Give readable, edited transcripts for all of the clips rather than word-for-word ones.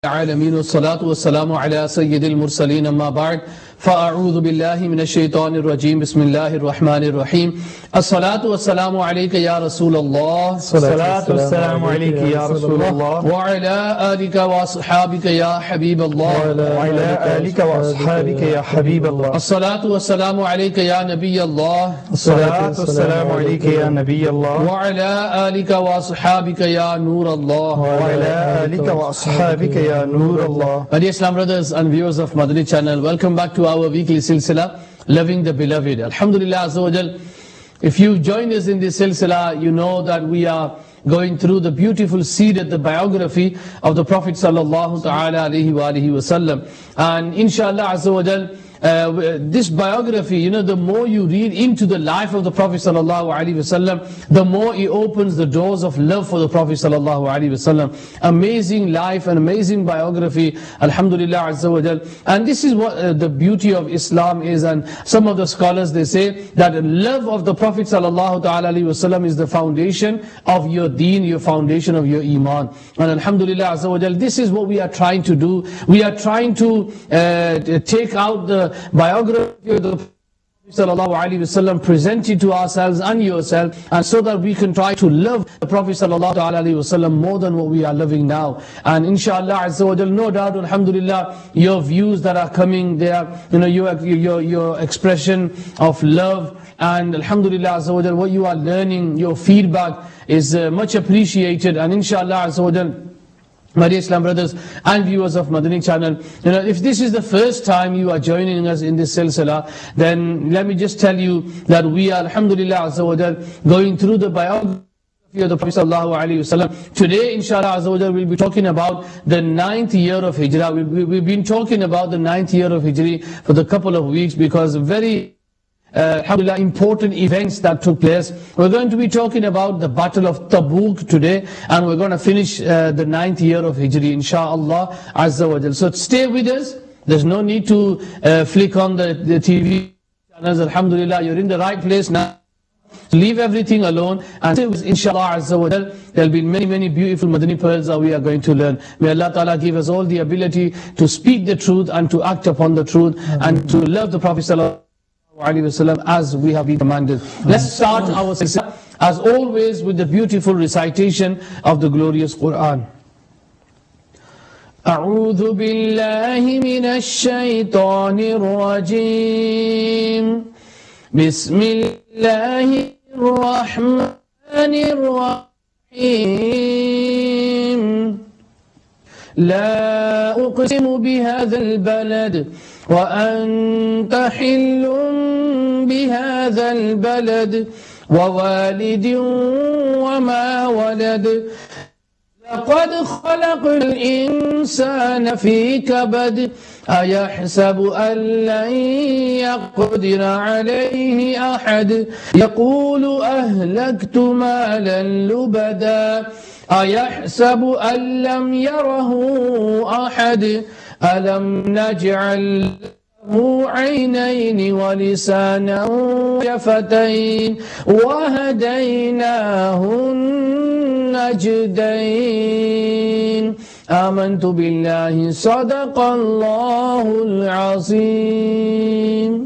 العالمين والصلاة والسلام على سيد المرسلين أما بعد فأعوذ بالله من الشيطان الرجيم بسم الله الرحمن الرحيم الصلاة والسلام عليك يا رسول الله الصلاة والسلام عليك يا رسول الله وعلى آلك وأصحابك يا حبيب الله وعلى آلك وأصحابك يا حبيب الله الصلاة والسلام عليك يا نبي الله الصلاة والسلام عليك يا نبي الله وعلى آلك وأصحابك يا نور الله وعلى آلك وأصحابك يا نور الله. My dear Islam brothers and viewers of Madani channel, welcome back to our weekly silsila, Loving the Beloved. Alhamdulillah Azza wa Jal. If you join us in this silsila, you know that we are going through the beautiful seerah, the biography of the Prophet sallallahu ta'ala alayhi wa alihi wa sallam. And inshallah Azza wa Jal, this biography, the more you read into the life of the Prophet sallallahu alaihi wasallam, the more it opens the doors of love for the Prophet sallallahu alaihi wasallam. Amazing life and amazing biography, alhamdulillah azza wa jal. And this is what the beauty of Islam is. And some of the scholars, they say that love of the Prophet sallallahu alaihi wasallam is the foundation of your deen, your foundation of your iman. And alhamdulillah azza wa jal, this is what we are trying to do. We are trying to take out the biography of the Prophet sallallahu alaihi wasallam, present it to ourselves and yourself, and so that we can try to love the Prophet sallallahu alaihi wasallam more than what we are loving now. And inshallah azza wa jal, no doubt, alhamdulillah, your views that are coming there, your expression of love, and alhamdulillah azza wa jal, what you are learning, your feedback is much appreciated. And inshallah azza wa jal, my dear Islam brothers and viewers of Madani channel, if this is the first time you are joining us in this silsila, then let me just tell you that we are, alhamdulillah azza wa jal, going through the biography of the Prophet sallallahu alaihi wasallam. Today, inshallah azza wa jal, we'll be talking about the 9th year of Hijrah. We've been talking about the 9th year of Hijri for the couple of weeks because very alhamdulillah, important events that took place. We're going to be talking about the Battle of Tabuk today, and we're going to finish the 9th year of Hijri, inshaAllah azza wa jal. So stay with us. There's no need to flick on the TV channels. Alhamdulillah, you're in the right place now. Leave everything alone and stay with inshallah azza wa jal. There'll be many beautiful Madani pearls that we are going to learn. May Allah Ta'ala give us all the ability to speak the truth and to act upon the truth and to love the Prophet sallallahu alaihi wasallam as we have been commanded. Let's start our silsila as always with the beautiful recitation of the glorious Quran. أعوذ بالله من الشيطان الرجيم بسم الله الرحمن الرحيم لا أقسم بهذا البلد وأنت حل بهذا البلد ووالد وما ولد لقد خلقنا الإنسان في كبد أيحسب أن لن يقدر عليه أحد يقول أهلكت مالا لبدا أيحسب أن لم يره أحد ألم نجعل له عينين ولسانا وشفتين وهديناه النجدين آمنت بالله صدق الله العظيم.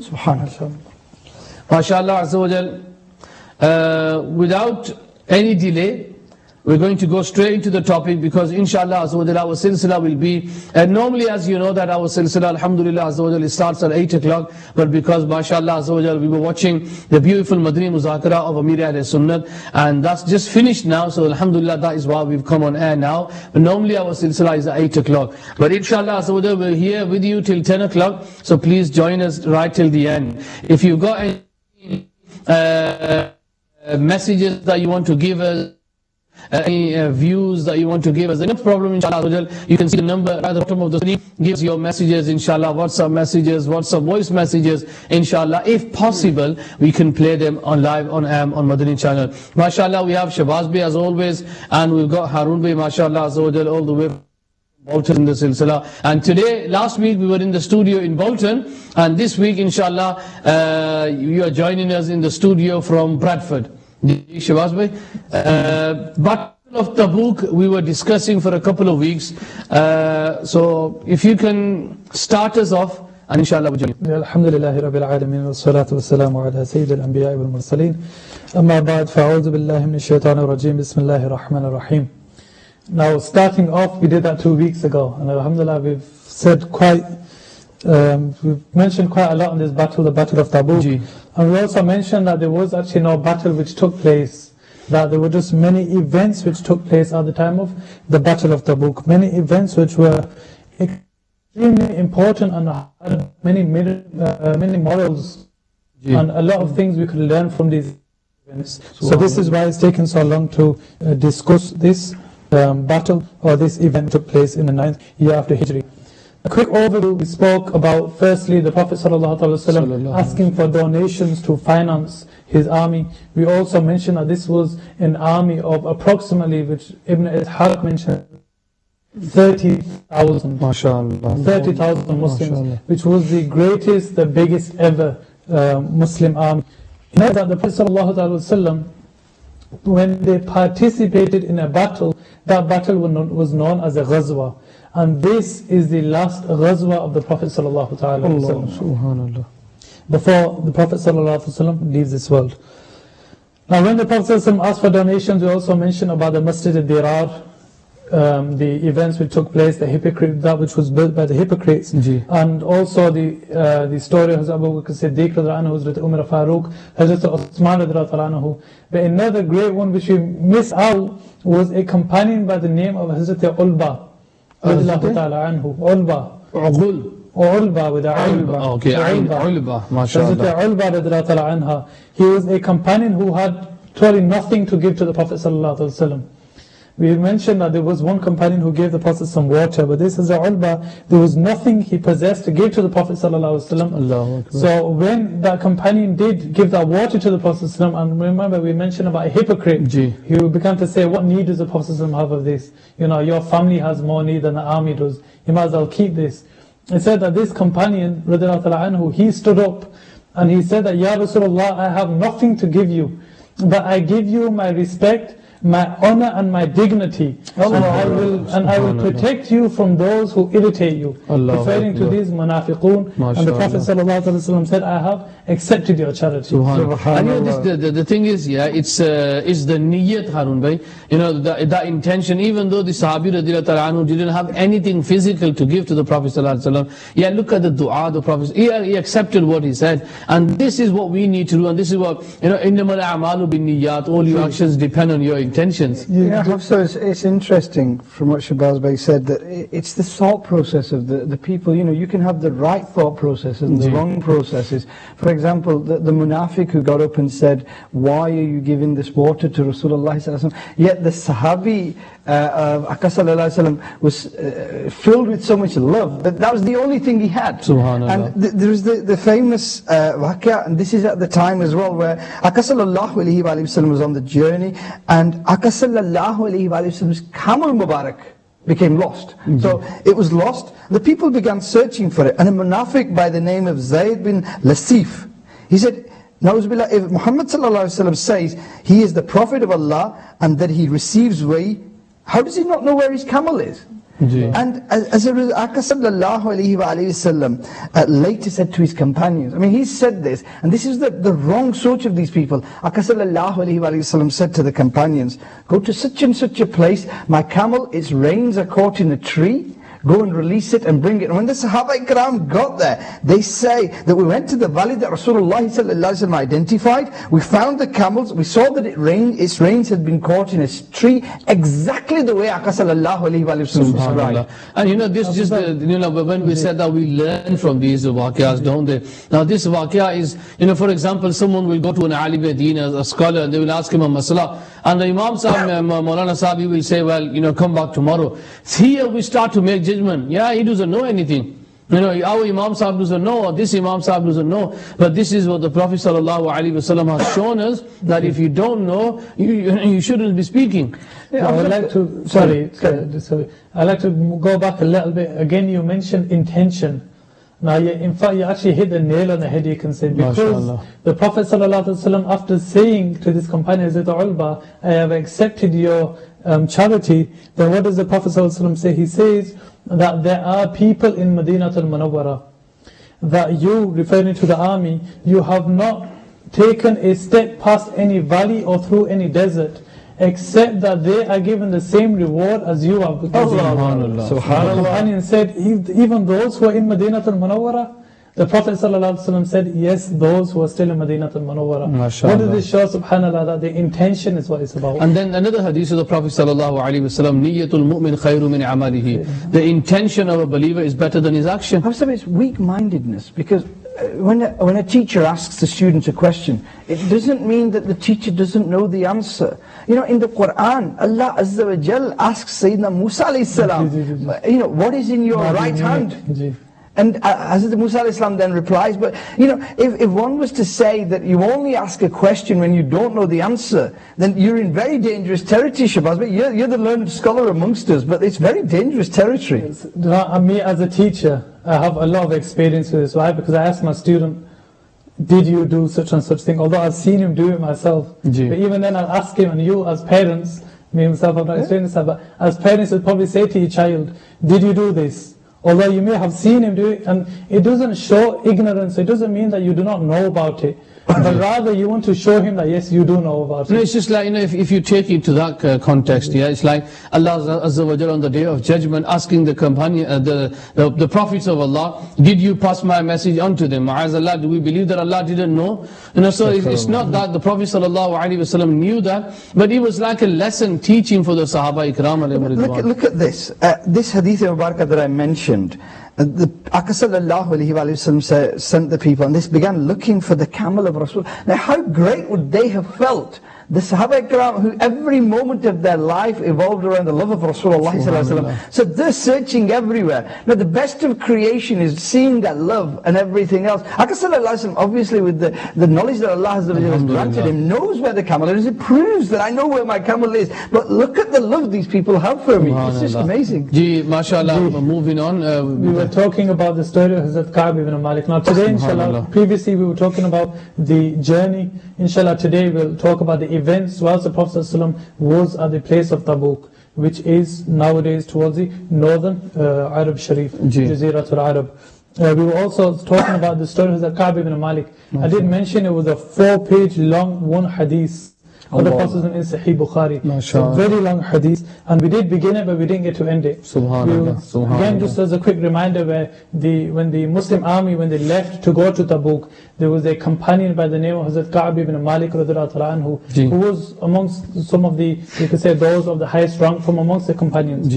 Subhanallah. MashaAllah Azza wa Jal. Without any delay, we're going to go straight into the topic because inshallah azza wa jal, our silsila will be, and normally as you know that our silsila alhamdulillah azza wa jal, it starts at 8 o'clock, but because mashallah azza wa jal, we were watching the beautiful Madani Muzakara of Amir Ahl Sunnat, and that's just finished now, so alhamdulillah that is why we've come on air now. But normally our silsila is at 8 o'clock, but inshallah azza wa jal, we're here with you till 10 o'clock, so please join us right till the end. If you've got any messages that you want to give us, any views that you want to give us, no problem inshallah. You can see the number at the bottom of the screen. Gives your messages inshallah, WhatsApp messages, WhatsApp voice messages inshallah. If possible, we can play them on live on Madani channel. MashaAllah, we have Shabazz Bey as always, and we've got Harun Bey mashallah all the way from Bolton in the silsila. And today, last week we were in the studio in Bolton, and this week inshallah you are joining us in the studio from Bradford. Shabazz Bey. But of Tabuk we were discussing for a couple of weeks. So if you can start us off, and inshallah we'll join you. Alhamdulillahi Rabbil Alameen, wassalatu wassalamu ala Sayyid al-Anbiya wal Mursaleen. Amma ba'd, fa'udhu billahi minash shaitanir rajim, bismillahir rahmanir rahim. Now starting off, we did that 2 weeks ago, and alhamdulillah we've said we've mentioned quite a lot on this battle, the Battle of Tabuk. And we also mentioned that there was actually no battle which took place, that there were just many events which took place at the time of the Battle of Tabuk. Many events which were extremely important and had many morals and a lot of things we could learn from these events. So this is why it's taken so long to discuss this battle, or this event took place in the 9th year after Hijri. A quick overview, we spoke about firstly the Prophet ﷺ asking for donations to finance his army. We also mentioned that this was an army of approximately, which Ibn Ishaq mentioned, 30,000 Muslims, which was the greatest, the biggest ever Muslim army. You know that the Prophet ﷺ, when they participated in a battle, that battle was known as a ghazwa. And this is the last ghazwa of the Prophet ﷺ, before the Prophet ﷺ leaves this world. Now when the Prophet ﷺ asked for donations, we also mentioned about the Masjid al-Dirar, the events which took place, that which was built by the hypocrites, and also the story of Hazrat Abu Bakr Siddiq, Hazrat Umar Farooq, Hazrat Uthman. But another great one which we miss out was a companion by the name of Hazrat Ulba. Ulba with a Ulba. Okay, Ulba, mashallah. Hazrat Ulba, he was a companion who had totally nothing to give to the Prophet ﷺ. We mentioned that there was one companion who gave the Prophet some water, but this is Ulba, there was nothing he possessed to give to the Prophet ﷺ. So when that companion did give that water to the Prophet ﷺ, and remember we mentioned about a hypocrite, he began to say, what need does the Prophet ﷺ have of this? You know, your family has more need than the army does, you might as well keep this. It said that this companion, anhu, he stood up and he said that, Ya Rasulullah, I have nothing to give you, but I give you my respect, my honor and my dignity, and I will protect you from those who irritate you, referring to these munafiqun. And the Prophet ﷺ said, I have accepted your charity. And you know, the thing is, it's the niyyat, Harun bhai, you know, the intention. Even though the Sahabi radiyallahu anhu didn't have anything physical to give to the Prophet ﷺ, look at the dua, the Prophet, he accepted what he said. And this is what we need to do, and this is what, you know, innamal a'malu bin niyyat, all your actions depend on your intentions. So it's interesting from what Shahbaz Bhai said, that it's the thought process of the people. You know, you can have the right thought processes and the wrong processes. For example, the munafiq who got up and said, why are you giving this water to Rasulullah sallallahu alaihi wasallam? Yet the Sahabi Aka sallallahu alaihi wasallam was filled with so much love that that was the only thing he had. Subhanallah. And there was the famous waqia, and this is at the time as well, where Aka sallallahu alaihi wasallam was on the journey, and Aka sallallahu alaihi wasallam's camel Mubarak became lost. So it was lost. The people began searching for it, and a munafiq by the name of Zayd bin Lasif, he said, Na'uzubillah, if Muhammad sallallahu alaihi wasallam says he is the Prophet of Allah and that he receives wahi, how does he not know where his camel is? And as a result, Aka sallallahu alayhi wa sallam later said to his companions, I mean, he said this, and this is the wrong sort of these people. Aka sallallahu alayhi wa sallam said to the companions, go to such and such a place, my camel, its reins are caught in a tree, go and release it and bring it. And when the Sahaba Ikram got there, they say that we went to the valley that Rasulullah sallallahu alaihi wasallam identified, we found the camels, we saw that its reins had been caught in a tree, exactly the way Aka sallallahu alaihi wasallam described. And you know, this just, you know, when we said that we learn from these waqiyas, don't they? Now this waqiyah is, you know, for example, someone will go to an alim deen, a scholar, and they will ask him a masala, and the Imam Sahib, Maulana Sahib, he will say, well, you know, come back tomorrow. Here we start to make judgment. He doesn't know anything. You know, our Imam Sahib doesn't know, or this Imam Sahib doesn't know. But this is what the Prophet ﷺ has shown us, that if you don't know, you shouldn't be speaking. I would like to, I'd like to go back a little bit. Again, you mentioned intention. Now, in fact, you actually hit the nail on the head, you can say, because the Prophet ﷺ, after saying to this companion, Ulba, I have accepted your charity, then what does the Prophet ﷺ say? He says that there are people in Madinatul Munawwara that you, referring to the army, you have not taken a step past any valley or through any desert, except that they are given the same reward as you are. Subhanallah. The companion said, even those who are in Madinatul Munawwara, the Prophet ﷺ said, yes, those who are still in Madinatul Munawwara. What does this show, subhanAllah, that the intention is what it's about. And then another hadith of the Prophet sallallahu alaihi wasallam, Niyatul mu'min khayru min amalihi. The intention of a believer is better than his action. It's weak-mindedness, because when a teacher asks the student a question, it doesn't mean that the teacher doesn't know the answer. You know, in the Quran, Allah Azza wa Jal asks Sayyidina Musa alayhi salam, what is in your right hand? And Hazrat Musa alayhi salam then replies, but if one was to say that you only ask a question when you don't know the answer, then you're in very dangerous territory, Shabazz. But you're the learned scholar amongst us, but it's very dangerous territory. Me as a teacher, I have a lot of experience with this. Why? Because I ask my student, did you do such and such thing? Although I've seen him do it myself. But even then I'll ask him, and you as parents, me myself, I've not experienced that, but as parents you'll probably say to your child, did you do this? Although you may have seen him do it, and it doesn't show ignorance, it doesn't mean that you do not know about it. But rather you want to show him that yes, you do know about it. It's just like, if you take it to that context, it's like Allah Azza wa Jalla on the Day of Judgment asking the companion, the prophets of Allah, did you pass my message on to them? Ma'azallah, do we believe that Allah didn't know? So it's not that the Prophet sallallahu alaihi wasallam knew that, but it was like a lesson teaching for the Sahaba Ikram. Look at this. This hadith of Barakah that I mentioned. The Aka sallallahu alayhi wa sallam sent the people, and this began looking for the camel of Rasul. Now how great would they have felt, the Sahaba Ikram, who every moment of their life evolved around the love of Rasulullah sallallahu alayhi wa sallam. So they're searching everywhere. Now the best of creation is seeing that love and everything else. Aka sallallahu alayhi wa sallam, obviously with the knowledge that Allah has granted him, knows where the camel is. It proves that I know where my camel is. But look at the love these people have for me. It's just amazing. Mashallah, moving on. We were talking about the story of Hazrat Ka'b ibn Malik. Now today, inshallah, previously we were talking about the journey. Inshallah, today we'll talk about the events whilst the Prophet ﷺ was at the place of Tabuk, which is nowadays towards the northern Arab Sharif, Jaziratul Arab. We were also talking about the story of Hazrat Ka'b ibn Malik. I did mention it was a 4-page long one hadith of the Prophet in Sahih Bukhari. A very long hadith, and we did begin it but we didn't get to end it. Subhanallah. Again, just as a quick reminder, when the Muslim army, when they left to go to Tabuk, there was a companion by the name of Hazrat Ka'b ibn Malik anhu, who was amongst some of the, you could say, those of the highest rank from amongst the companions.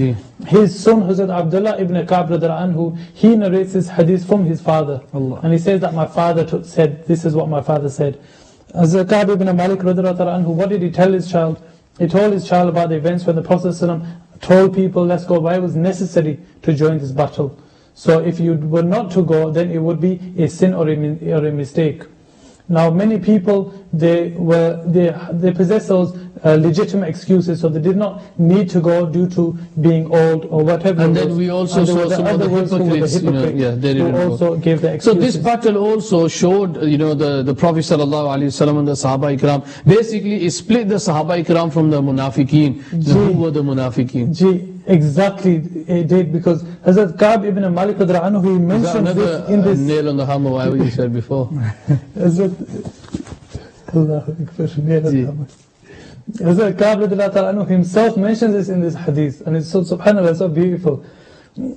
His son Hazrat Abdullah ibn Ka'b anhu, he narrates this hadith from his father, and he says that my father said, this is what my father said. Hazrat Ka'b ibn Malik anhu, what did he tell his child? He told his child about the events when the Prophet told people, let's go, why it was necessary to join this battle. So if you were not to go, then it would be a sin or a mistake. Now many people, they possess those legitimate excuses, so they did not need to go due to being old or whatever. And then we also saw some of the hypocrites, who also gave the excuses. So this battle also showed, the Prophet ﷺ and the Sahaba Ikram, basically it split the Sahaba Ikram from the Munafiqeen. Who were the Munafiqeen? Exactly, it did, because Hazrat Ka'b ibn Malik anhu, he mentioned this in this nail on the hammer, whatever you said before. Hazrat Ka'b anhu himself mentions this in this hadith, and it's so, subhanAllah, so beautiful.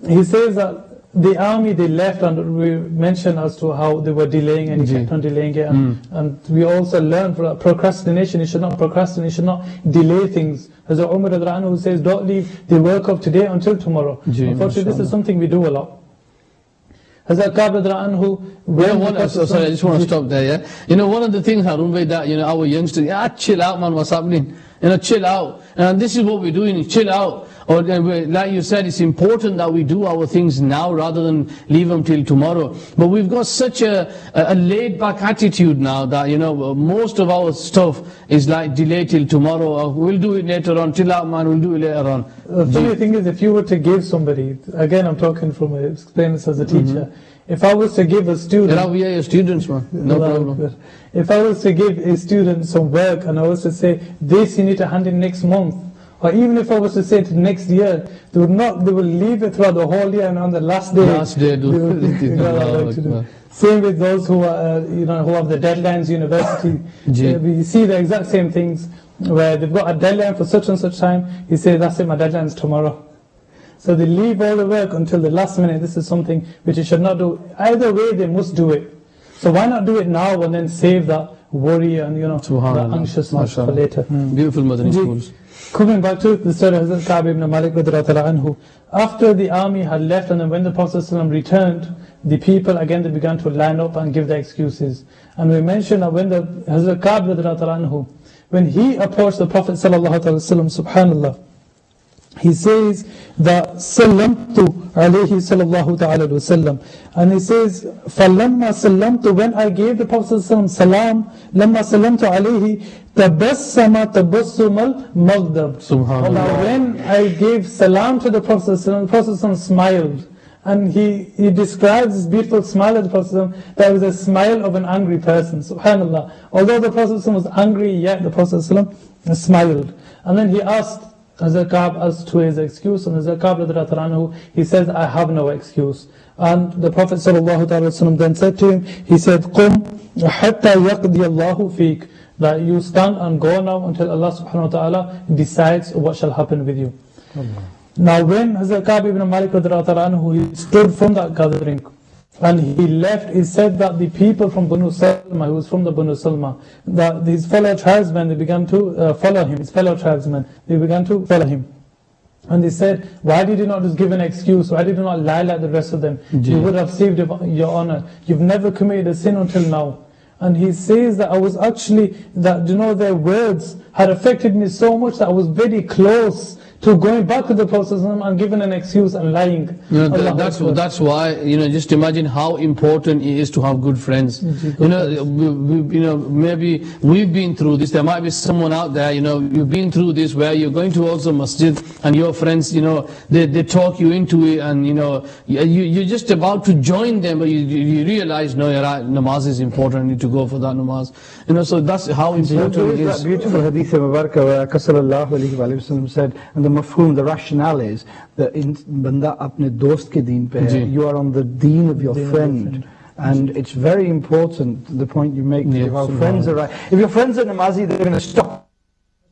He says that the army, they left, and we mentioned as to how they were delaying, and he kept on delaying it, and we also learned from procrastination. You should not procrastinate, you should not delay things. Hazrat Umar who says, don't leave the work of today until tomorrow. Unfortunately, this is something we do a lot. Hazrat Ka'b anhu, sorry, I just want to stop there. One of the things, Harun Bhai, that our youngsters, chill out, man, what's happening? Chill out. And this is what we're doing, chill out. Or like you said, it's important that we do our things now rather than leave them till tomorrow. But we've got such a laid-back attitude now that, most of our stuff is like delay till tomorrow. Or we'll do it later on. Chill out, man, we'll do it later on. The funny thing is, if you were to give somebody, again, I'm talking from experience as a teacher, if I was to give a student... we are your students, man. No problem. If I was to give a student some work and I was to say, this you need to hand in next month, Or even if I was to say to next year, they will leave it throughout the whole year, and on the last day, Same with those who are, who have the deadlines, university. We see the exact same things where they've got a deadline for such and such time. You say, that's it, my deadline is tomorrow. So they leave all the work until the last minute. This is something which you should not do. Either way, they must do it. So why not do it now and then save that worry and the anxiousness for later. Beautiful Madani schools. Coming back to the story of Hazrat Ka'b ibn Malik radhiyallahu anhu, after the army had left and then when the Prophet ﷺ returned, the people again they began to line up and give their excuses. And we mentioned that when the Hazrat Ka'b radhiyallahu anhu, when he approached the Prophet ﷺ, subhanallah, he says that Sallamtu alayhi sallallahu ta'ala wasallam, and he says فَلَمَّا sallamtu, when I gave the Prophet ﷺ salam, لَمَّا sallamtu alayhi tabassama tabassumal maghdab. Subhanallah. Now when I gave salam to the Prophet ﷺ, the Prophet ﷺ smiled, and he describes this beautiful smile of the Prophet ﷺ, that was a smile of an angry person. Subhanallah. Although the Prophet ﷺ was angry, yet the Prophet ﷺ smiled. And then he asked Hazrat Ka'b as to his excuse, and Hazrat Ka'b radhiyallahu anhu, he says, I have no excuse. And the Prophet ﷺ then said to him, he said, قُمْ حَتَّى يَقْضِيَ اللَّهُ فِيكَ, that you stand and go now until Allah subhanahu wa ta'ala decides what shall happen with you. Now when Hazrat Ka'b ibn Malik radhiyallahu anhu, he stood from that gathering and he left, he said that the people from Banu Salma, who was from the Banu Salma, that his fellow tribesmen, they began to follow him, his fellow tribesmen, they began to follow him. And they said, why did you not just give an excuse? Why did you not lie like the rest of them? You would have saved your honor. You've never committed a sin until now. And he says that I was actually, that their words had affected me so much that I was very close to going back to the Prophet and giving an excuse and lying. That's why, just imagine how important it is to have good friends. Maybe we've been through this. There might be someone out there, you've been through this where you're going towards a masjid and your friends, they talk you into it, and you're just about to join them, but you realize, no, you're right, namaz is important, I need to go for that namaz. So that's how important it is. That beautiful hadith Mubarak where sallallahu alayhi wa sallam said, and the mafhum, the rationale is that banda apne dost ke deen pe hai, you are on the deen of your friend. And it's very important, the point you make, if our friends are right. If your friends are namazi, they're going to stop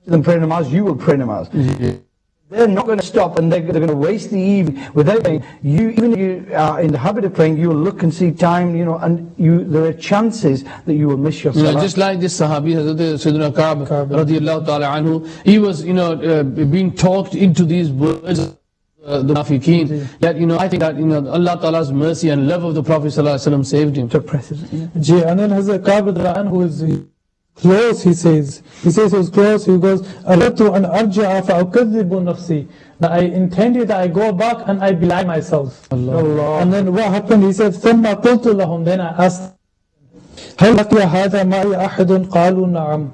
them pray namaz, you will pray namaz. They're not going to stop, and they're going to waste the evening without praying. Even if you are in the habit of praying, you will look and see time, and there are chances that you will miss your salah. Just like this Sahabi, Sayyidina Ka'b radiyallahu ta'ala anhu, he was, being talked into these words, the munafiqeen. Yet, I think that, Allah Ta'ala's mercy and love of the Prophet sallallahu alaihi wasallam saved him. To press it. And then Hazrat Ka'b radiyallahu anhu is close, he says he was close, he goes, أَرَدْتُ أَنْ أَرْجِعَ فَأُكَذِّبُ نَفْسِي, that I intended that I go back and I belie myself. Allah. And then what happened, he said, ثُمَّ قُلْتُ لَهُمْ, then I asked, هَلْ لَقِيَ هَذَا مَعِي أَحَدٌ قَالُوا نَعَمْ,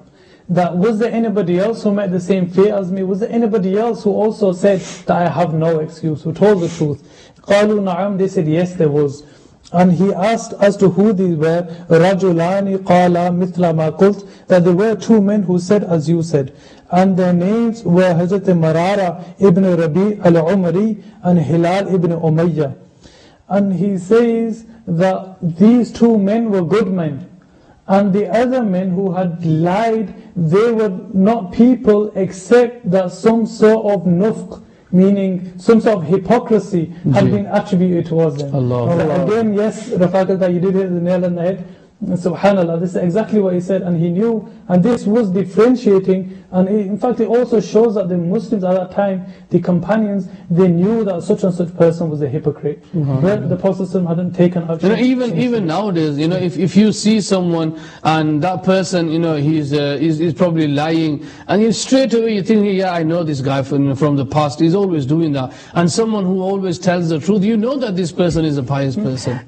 that was there anybody else who met the same fate as me? Was there anybody else who also said that I have no excuse, who told the truth? قَالُوا نَعَمْ, they said yes, there was. And he asked as to who these were. رَجُلَانِ قَالَا مِثْلَ مَا قُلْتُ, that there were two men who said as you said. And their names were Hazrat Marara ibn Rabi al-Umari and Hilal ibn Umayyah. And he says that these two men were good men. And the other men who had lied, they were not people except that some sort of nufq, meaning some sort of hypocrisy had been attributed towards them. Allah. Again, yes, Rafaqat, that you did hit the nail on the head. Subhanallah, this is exactly what he said, and he knew, and this was differentiating, and in fact it also shows that the Muslims at that time, the companions, they knew that such and such person was a hypocrite. But the Prophet hadn't taken action. Even nowadays, if you see someone and that person, he's probably lying, and you straight away you think, yeah, I know this guy from the past, he's always doing that. And someone who always tells the truth, you know that this person is a pious person.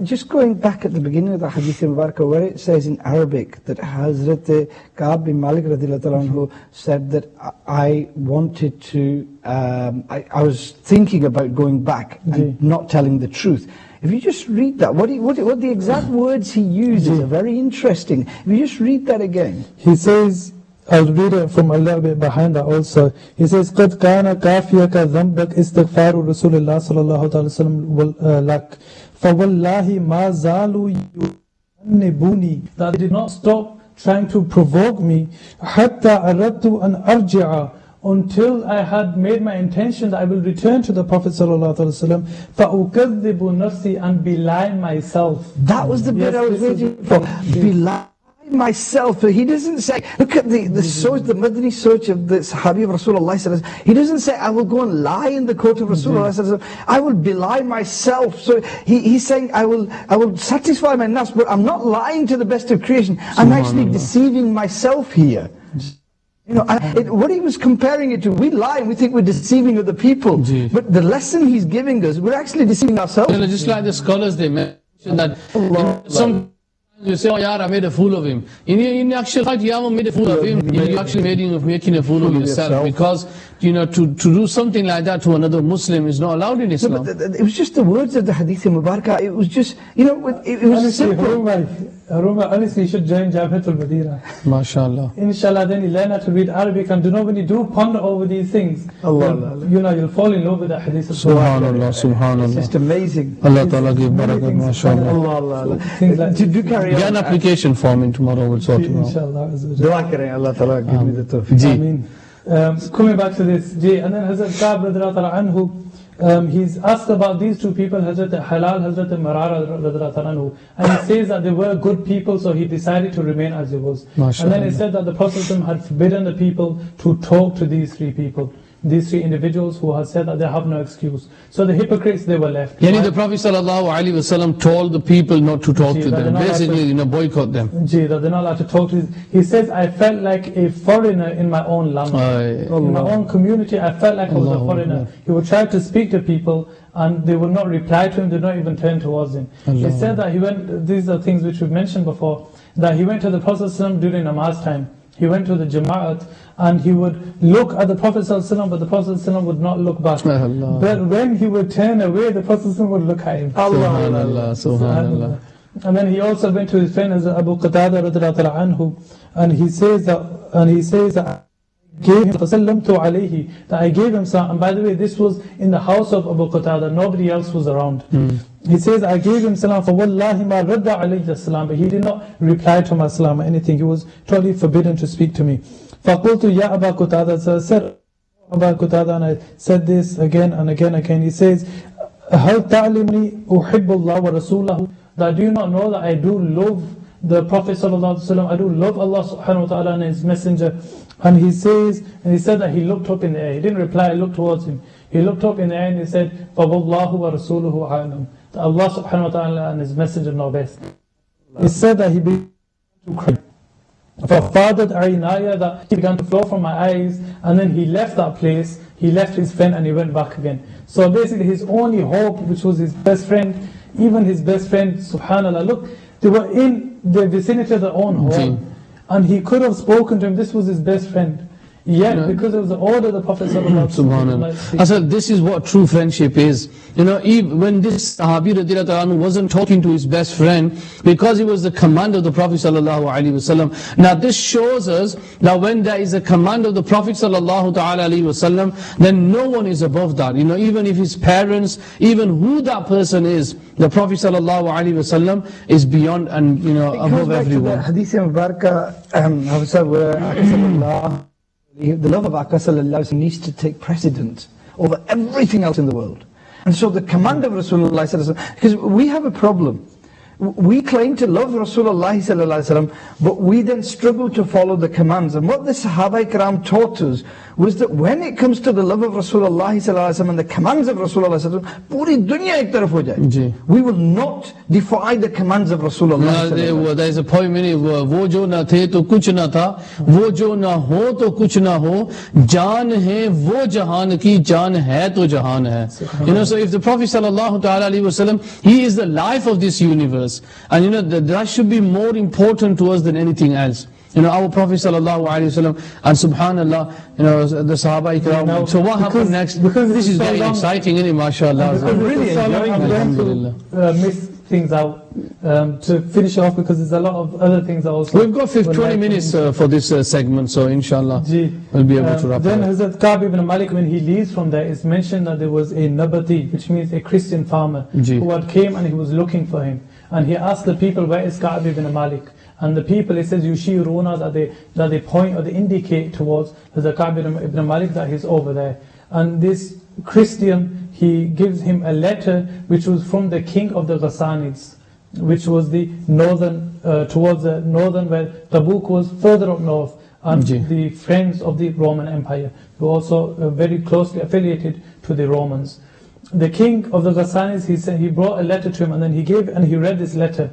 Just going back at the beginning of the hadith Mubarak, where it says in Arabic that Hazrat Ka'b bin Malik radhiyallahu anhu said that I wanted to, I was thinking about going back and not telling the truth. If you just read that, what the exact words he uses are very interesting. If you just read that again. He says, I'll read it from a little bit behind that also. He says, قَدْ كَانَ كَافِيَكَ ذَنْبَكَ إِسْتِغْفَارُ رَسُولِ اللَّهِ صَلَى اللَّهُ عَلَيْهِ وسلم لَكَ فَوَاللَّهِ مَا زَالُوا يُؤَنِّبُونِي. That they did not stop trying to provoke me حَتَّى أَرَدْتُ أَنْ أَرْجِعَ, until I had made my intention that I will return to the Prophet ﷺ, فَأُكَذِّبُ نَفْسِي, and belie myself. That was the bit I was waiting for. Belie myself. He doesn't say, look at the source, the Madani search of the Sahabi of Rasulullah. He doesn't say, I will go and lie in the court of Rasulullah. I will belie myself. So he's saying, I will satisfy my nafs, but I'm not lying to the best of creation. I'm actually deceiving myself here. You know, what he was comparing it to, we lie and we think we're deceiving other people. But the lesson he's giving us, we're actually deceiving ourselves. You know, just like the scholars, they mention that some you say, oh yeah, I made a fool of him. In actual fact, you haven't made a fool of him. You actually making a fool of yourself. Because, you know, to do something like that to another Muslim is not allowed in Islam. No, but it was just the words of the Hadith Mubarakah. It was just, you know, it was simple. Haruma, honestly, you should join Jamiatul Madinah. MashaAllah. Inshallah, then you learn how to read Arabic, and when you do ponder over these things, you know, you'll fall in love with the Hadith of Subhanallah, Subhanallah. It's just amazing. Allah Ta'ala give barakat, MashaAllah. Do carry on. Get an application form in tomorrow, we'll sort it out. Inshallah. Dua karein, Allah Ta'ala give me the tawfiq. Coming back to this, and then Hazrat Ka'b radhiyallahu anhu, he's asked about these two people, Hazrat Halal, Hazrat Marara radhiyallahu anhu, and he says that they were good people, so he decided to remain as he was. And then he said that the Prophet had forbidden the people to talk to these three people, these three individuals who had said that they have no excuse. So the hypocrites, they were left. Yani the Prophet ﷺ told the people not to talk to them, basically, you know, boycott them. That they're not allowed to talk to. He says, I felt like a foreigner in my own land. In my own community, I felt like I was a foreigner. He would try to speak to people and they would not reply to him, they would not even turn towards him. He said that he went, these are things which we've mentioned before, that he went to the Prophet ﷺ during namaz time. He went to the Jama'at and he would look at the Prophet ﷺ, but the Prophet ﷺ would not look back. But when he would turn away, the Prophet ﷺ would look at him. Subhanallah, Subhanallah. And then he also went to his friend Abu Qatada radhiyallahu anhu, and he says that gave him that I gave him salam. And by the way, this was in the house of Abu Qatada, nobody else was around. He says, I gave him salam for wallahi ma radda alayhi salam, but he did not reply to my salam or anything. He was totally forbidden to speak to me. فَقُلْتُ يَا أَبَا قُتَادَةَ, so I said, Abu Qatada, and I said this again and again. He says, هَلْ تَعْلِمْنِي أُحِبُّ اللَّهُ وَرَسُولَهُ, that do you not know that I do love the Prophet ﷺ, I do love Allah subhanahu wa ta'ala and His Messenger. And he said that he looked up in the air. He didn't reply, he looked towards him. He looked up in the air and he said, فَوَاللَّهُ وَرَسُولُهُ عَالَمُ, that Allah subhanahu wa ta'ala and His Messenger know best. He said that he began to cry. فَفَادَتْ عَيْنَايَ, that he began to flow from my eyes, and then he left that place, he left his friend and he went back again. So basically his only hope, which was his best friend, even his best friend, subhanAllah, look, they were in the vicinity of their own home. And he could have spoken to him, this was his best friend. Yet, because it was the order of the Prophet ﷺ. I said, this is what true friendship is. You know, when this Sahabi radhiyallahu anhu wasn't talking to his best friend, because he was the command of the Prophet ﷺ. Now this shows us that when there is a command of the Prophet ﷺ, then no one is above that. You know, even if his parents, even who that person is, the Prophet ﷺ is beyond and, you know, above everyone. Hadith Mubarakah, where the love of Aqqa needs to take precedence over everything else in the world. And so the command of Rasulullah, because we have a problem. We claim to love Rasulullah, but we then struggle to follow the commands. And what the Sahaba Ikram taught us was that when it comes to the love of Rasulullah and the commands of Rasulullah, puri dunya ek taraf ho jaye. We will not defy the commands of Rasulullah. There is a poem, wo jo na the to kuch na tha, wo jo na ho to kuch na ho, jaan hai wo jahan ki, jaan hai to jahan hai. You know, so if the Prophet ﷺ, he is the life of this universe. And you know, that should be more important to us than anything else. You know, our Prophet ﷺ, and subhanallah, you know, the Sahaba Ikram. So what happened next? Because this is very exciting, isn't it, mashallah? I'm going to miss things out to finish off, because there's a lot of other things that also. We've got 20 minutes for this segment, so inshallah we'll be able to wrap Then up. Hazrat Ka'b ibn Malik, when he leaves from there, it's mentioned that there was a Nabati, which means a Christian farmer, who had came and he was looking for him. And he asked the people, where is Ka'b ibn Malik? And the people, it says, Yushiruna, that they point or they indicate towards Hazrat Ka'b ibn Malik that he's over there. And this Christian, he gives him a letter which was from the king of the Ghassanids, which was the northern, towards the northern, where Tabuk was further up north, and the friends of the Roman Empire, who also very closely affiliated to the Romans. The king of the Ghassanids, he said, he brought a letter to him, and then he read this letter.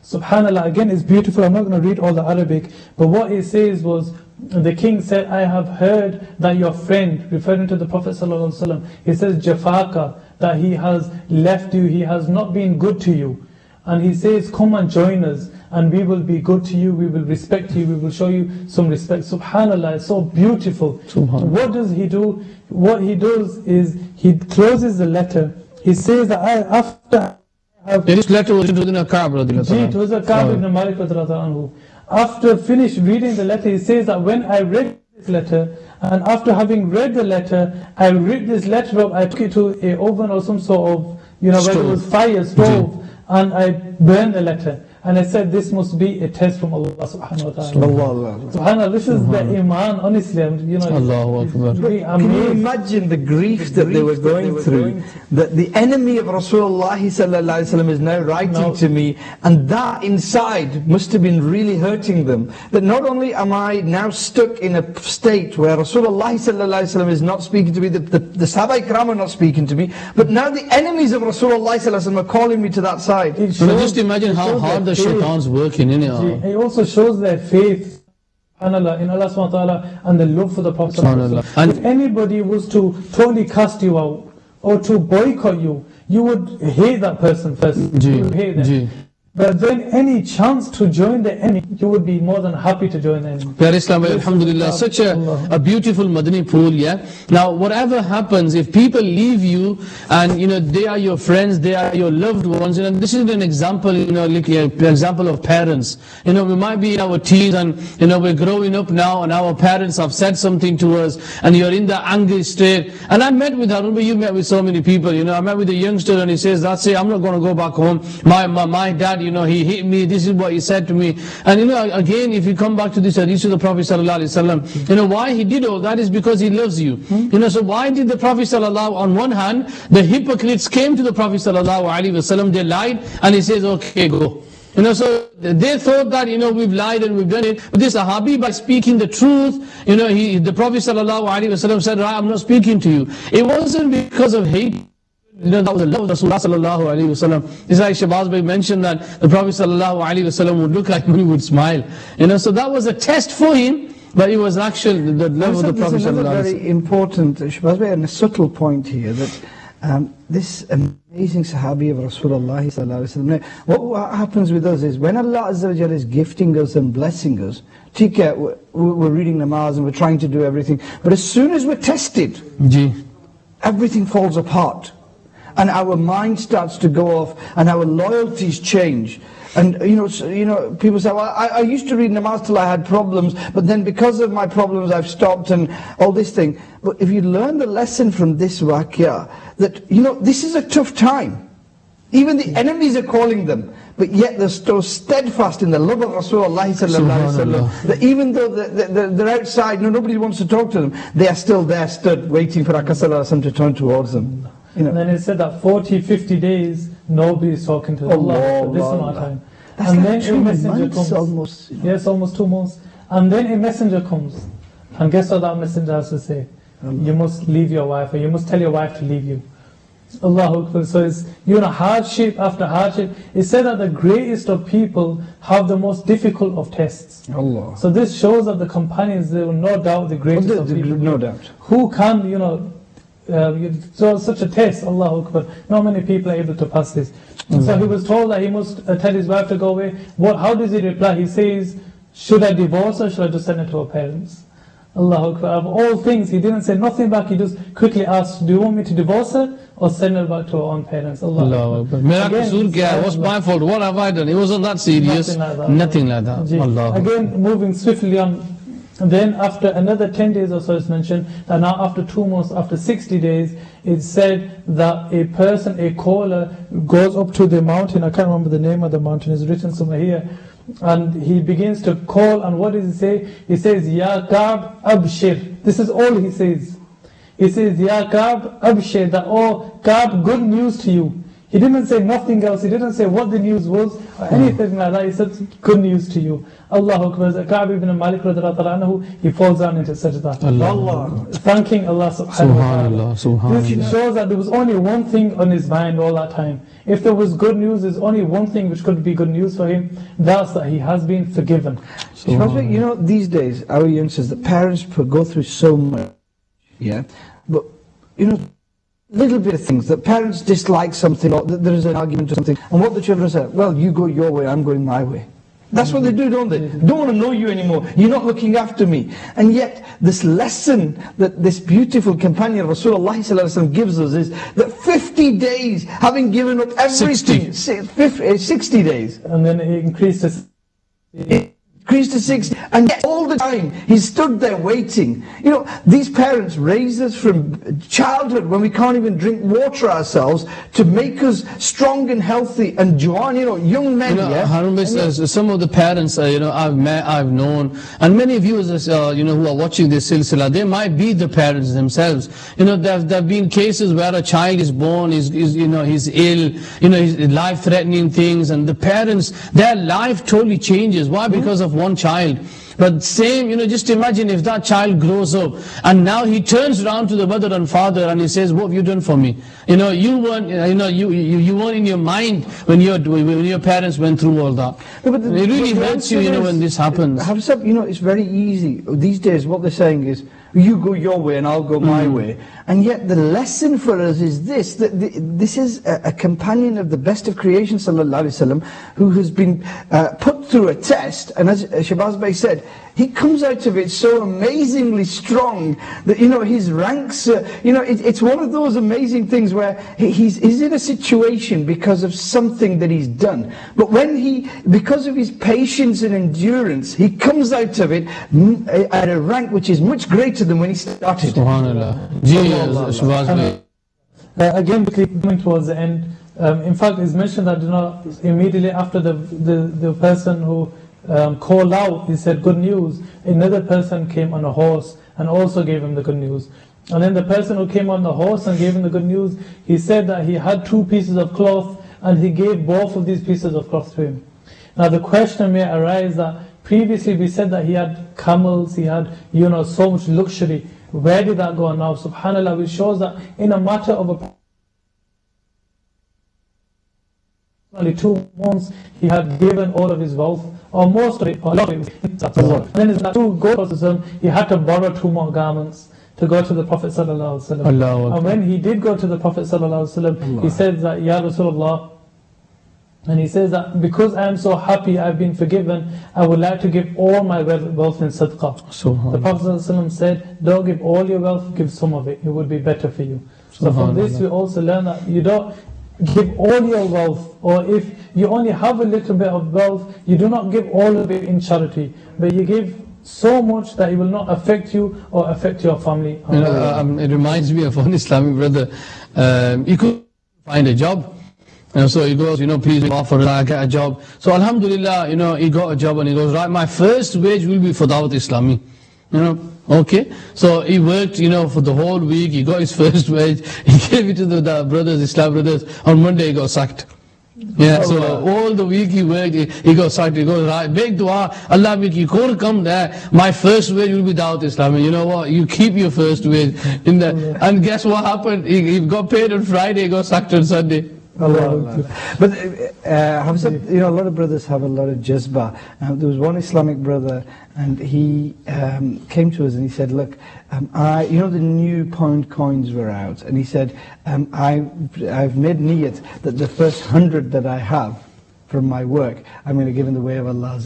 Subhanallah, again, it's beautiful. I'm not going to read all the Arabic, but what he says was, the king said, I have heard that your friend, referring to the Prophet ﷺ, he says, Jafaka, that he has left you, he has not been good to you. And he says, come and join us, and we will be good to you, we will respect you, we will show you some respect. Subhanallah, it's so beautiful. What does he do? What he does is, he closes the letter. He says that This letter was written to Ka'b. It was a Ka'b ibn Malik anhu. After finished reading the letter, he says that when I read this letter, and after having read the letter, I ripped this letter up, I took it to an oven or some sort of, where there was fire, stove, and I burned the letter. And I said, this must be a test from Allah subhanahu wa ta'ala. Subhanallah, this is the iman, honestly. Allahu Akbar. Can you imagine the grief that they were going through? That the enemy of Rasulullah is now writing to me, and that inside must have been really hurting them. That not only am I now stuck in a state where Rasulullah is not speaking to me, the Sahaba Ikram are not speaking to me, but now the enemies of Rasulullah are calling me to that side. Just imagine how hard the shaitan's working, innit? It also shows their faith in Allah subhanahu wa ta'ala and the love for the Prophet. If anybody was to totally cast you out or to boycott you, you would hate that person first. You would hate them. But then any chance to join the enemy, you would be more than happy to join the enemy. Islam, alhamdulillah, such a beautiful Madani pool, yeah. Now, whatever happens, if people leave you, and they are your friends, they are your loved ones, this is an example, like an example of parents. We might be in our teens, and we're growing up now, and our parents have said something to us, and you're in the angry state. And I met with Harun, but you met with so many people. I met with a youngster, and he says, that's it, I'm not going to go back home. My dad, he hit me, this is what he said to me. And again, if you come back to this hadith of the Prophet ﷺ, why he did all that is because he loves you. So why did the Prophet ﷺ, on one hand, the hypocrites came to the Prophet ﷺ, they lied, and he says, okay, go. So they thought that, we've lied and we've done it. But this Sahabi, by speaking the truth, the Prophet ﷺ said, right, I'm not speaking to you. It wasn't because of hate. That was the love of Rasulullah sallallahu alayhi wa sallam. This is like Shabazz Bhai mentioned that the Prophet sallallahu alayhi wa sallam would look like him, he would smile. So that was a test for him, but it was actually the love of the Prophet sallallahu alayhi wa sallam. There's another very important, Shabazz Bhai, and a subtle point here, that this amazing Sahabi of Rasulullah sallallahu alayhi wa sallam. What happens with us is, when Allah Azza wa Jalla is gifting us and blessing us, we're reading namaz and we're trying to do everything, but as soon as we're tested, everything falls apart. And our mind starts to go off, and our loyalties change. And people say, well, I used to read namaz till I had problems, but then because of my problems I've stopped, and all this thing. But if you learn the lesson from this waqia, that this is a tough time. Even the enemies are calling them, but yet they're so steadfast in the love of Rasulullah sallallahu alaihi wasallam, that even though they're outside, nobody wants to talk to them, they are still there, stood, waiting for Aka sallallahu alaihi wasallam to turn towards them. And then it said that 40, 50 days, nobody is talking to Allah for this amount of time. That's and like then 2 a messenger months comes. almost. Yes, almost 2 months. And then a messenger comes. And guess what that messenger has to say? You must leave your wife, or you must tell your wife to leave you. Allahu Akbar. So it's hardship after hardship. It said that the greatest of people have the most difficult of tests. Allah. So this shows that the companions, they were no doubt the greatest of people. No doubt. Who can, so such a test, Allahu Akbar. Not many people are able to pass this. So he was told that he must tell his wife to go away. How does he reply? He says, should I divorce her, or should I just send her to her parents? Allahu Akbar. Of all things, he didn't say nothing back. He just quickly asked, do you want me to divorce her or send her back to her own parents? Allahu Akbar. Mera kasoor kya hai? What's my fault? What have I done? It wasn't that serious. Nothing like that. Allah. Again, moving swiftly on. And then after another 10 days or so, it's mentioned that now after 2 months, after 60 days, it's said that a person, a caller, goes up to the mountain. I can't remember the name of the mountain. It's written somewhere here. And he begins to call, and what does he say? He says, Ya Ka'b Abshir. This is all he says. He says, Ya Ka'b Abshir, that, oh Ka'b, good news to you. He didn't say nothing else. He didn't say what the news was or anything like that. He said, good news to you. Allahu Akbar. Ka'b ibn Malik radiallahu anhu, he falls down into sajda. Allah. Thanking Allah subhanahu wa ta'ala. This shows that there was only one thing on his mind all that time. If there was good news, there's only one thing which could be good news for him. That's that he has been forgiven. You know, these days, our youngsters, the parents go through so much. Yeah. But, you know, little bit of things, that parents dislike something, or that there is an argument or something, and what the children say, well, you go your way, I'm going my way. That's what they do, don't they? Don't want to know you anymore. You're not looking after me. And yet, this lesson that this beautiful companion Rasulullah gives us is that 50 days, having given up everything, 60 days. And then it increased to 60, and yet all the time he stood there waiting. You know, these parents raised us from childhood when we can't even drink water ourselves to make us strong and healthy and Juan, you know, young men. Some of the parents, I've known, and many viewers, who are watching this silsila, they might be the parents themselves. You know, there have been cases where a child is born, he's ill, he's life-threatening things, and the parents, their life totally changes. Why? Because of one child. But same, just imagine if that child grows up and now he turns around to the mother and father and he says, what have you done for me? You weren't in your mind when your parents went through all that. No, but it really hurts you, when this happens. It's very easy. These days what they're saying is, you go your way and I'll go my way. And yet the lesson for us is this, that this is a companion of the best of creation, sallallahu alaihi wasallam, who has been put through a test, and as Shahbaz Bhai said, he comes out of it so amazingly strong that, his ranks, it's one of those amazing things where he's in a situation because of something that he's done. But because of his patience and endurance, he comes out of it at a rank which is much greater than when he started. SubhanAllah. Again, coming towards the end, in fact, it's mentioned that immediately after the person who called out, he said good news, another person came on a horse and also gave him the good news. And then the person who came on the horse and gave him the good news, he said that he had 2 pieces of cloth and he gave both of these pieces of cloth to him. Now the question may arise that previously we said that he had camels, he had so much luxury. Where did that go now? SubhanAllah, which shows that in a matter of only 2 months, he had given all of his wealth, or most of it, or a lot of it. And then to go to him, he had to borrow 2 more garments to go to the Prophet ﷺ. And when he did go to the Prophet ﷺ, he said that, Ya Rasulullah, and he says that because I am so happy I've been forgiven, I would like to give all my wealth in sadaqah. The Prophet ﷺ said, don't give all your wealth, give some of it. It would be better for you. So from this we also learn that you don't give all your wealth, or if you only have a little bit of wealth, you do not give all of it in charity, but you give so much that it will not affect you or affect your family. It reminds me of one Islamic brother. He could find a job. So he goes, please offer I get a job. So alhamdulillah, he got a job and he goes, right, my first wage will be for Dawat Islami. Okay. So he worked, for the whole week. He got his first wage. He gave it to the brothers, Islam brothers. On Monday he got sacked. Yeah, so all the week he worked, he got sacked. He goes, right, make dua, Allah make you come there. My first wage will be Dawat Islami. You know what? You keep your first wage in there. And guess what happened? He got paid on Friday, he got sacked on Sunday. Allah. But Hamza, a lot of brothers have a lot of jazba. There was one Islamic brother, and he came to us and he said, look, the new pound coins were out, and he said, I've made niyat that the first 100 that I have from my work, I'm going to give in the way of Allah.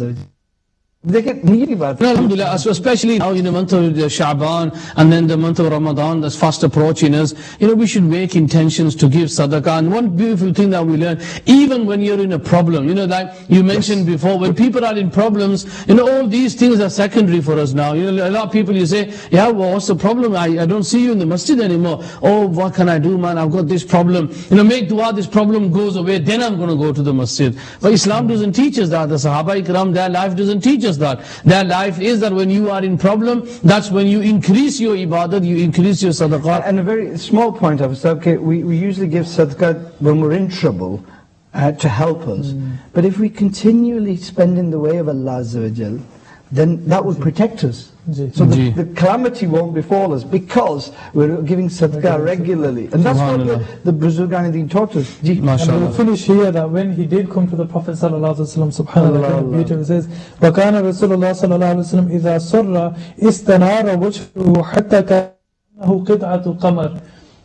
They get needy about it. Alhamdulillah, especially now in the month of Sha'ban and then the month of Ramadan that's fast approaching us, we should make intentions to give sadaqah. And one beautiful thing that we learn, even when you're in a problem, like you mentioned before, when people are in problems, all these things are secondary for us now. A lot of people, you say, yeah, well, what's the problem? I don't see you in the masjid anymore. Oh, what can I do, man? I've got this problem. Make dua, this problem goes away, then I'm going to go to the masjid. But Islam doesn't teach us that. The Sahaba Ikram, their life doesn't teach us that. Their life is that when you are in problem, that's when you increase your ibadat, you increase your sadaqah. And a very small point of it, okay, we usually give sadaqah when we're in trouble to help us. But if we continually spend in the way of Allah Azza wa Jal, then that would protect us. So the calamity won't befall us because we're giving sadaqah regularly. And that's what the Buzurgan Deen taught us. And we'll finish here that when he did come to the Prophet sallallahu alaihi wasallam, subhanallah, beautiful, it says, وَكَانَ رَسُولُ اللَّهِ sallallahu alaihi wasallam إِذَا صُرَّ إِسْتَنَارَ وَجْهُهُ حَتَّى كَأَنَّهُ قِطْعَةُ قَمَرٍ.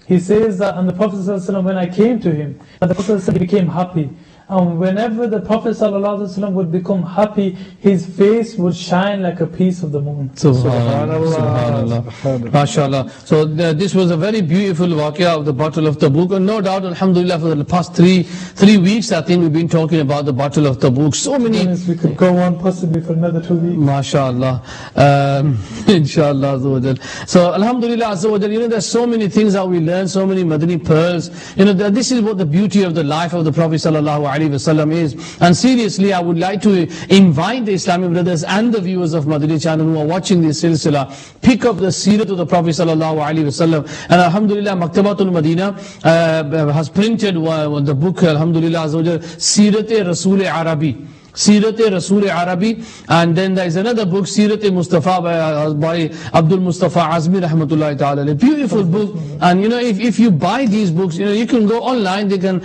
He says that, and the Prophet sallallahu alaihi wasallam, when I came to him, and the Prophet became happy. And whenever the Prophet ﷺ would become happy, his face would shine like a piece of the moon. Subhanallah. Subhanallah. MashaAllah. So this was a very beautiful waqia of the Battle of Tabuk. And no doubt, alhamdulillah, for the past three weeks, I think we've been talking about the Battle of Tabuk. So many... We could go on possibly for another 2 weeks. MashaAllah. Inshallah. So alhamdulillah, there's so many things that we learn, so many Madani pearls. This is what the beauty of the life of the Prophet ﷺ is. And seriously, I would like to invite the Islamic brothers and the viewers of Madani channel who are watching this silsila, pick up the seerah of the Prophet ﷺ. And alhamdulillah, Maktabatul Madina has printed the book, alhamdulillah, Seerat Rasul Arabi. Seerat Rasul Arabi, and then there is another book, Seerat Mustafa by Abdul Mustafa Azmi rahmatullahi ta'ala. A beautiful book, and if you buy these books, you can go online, you can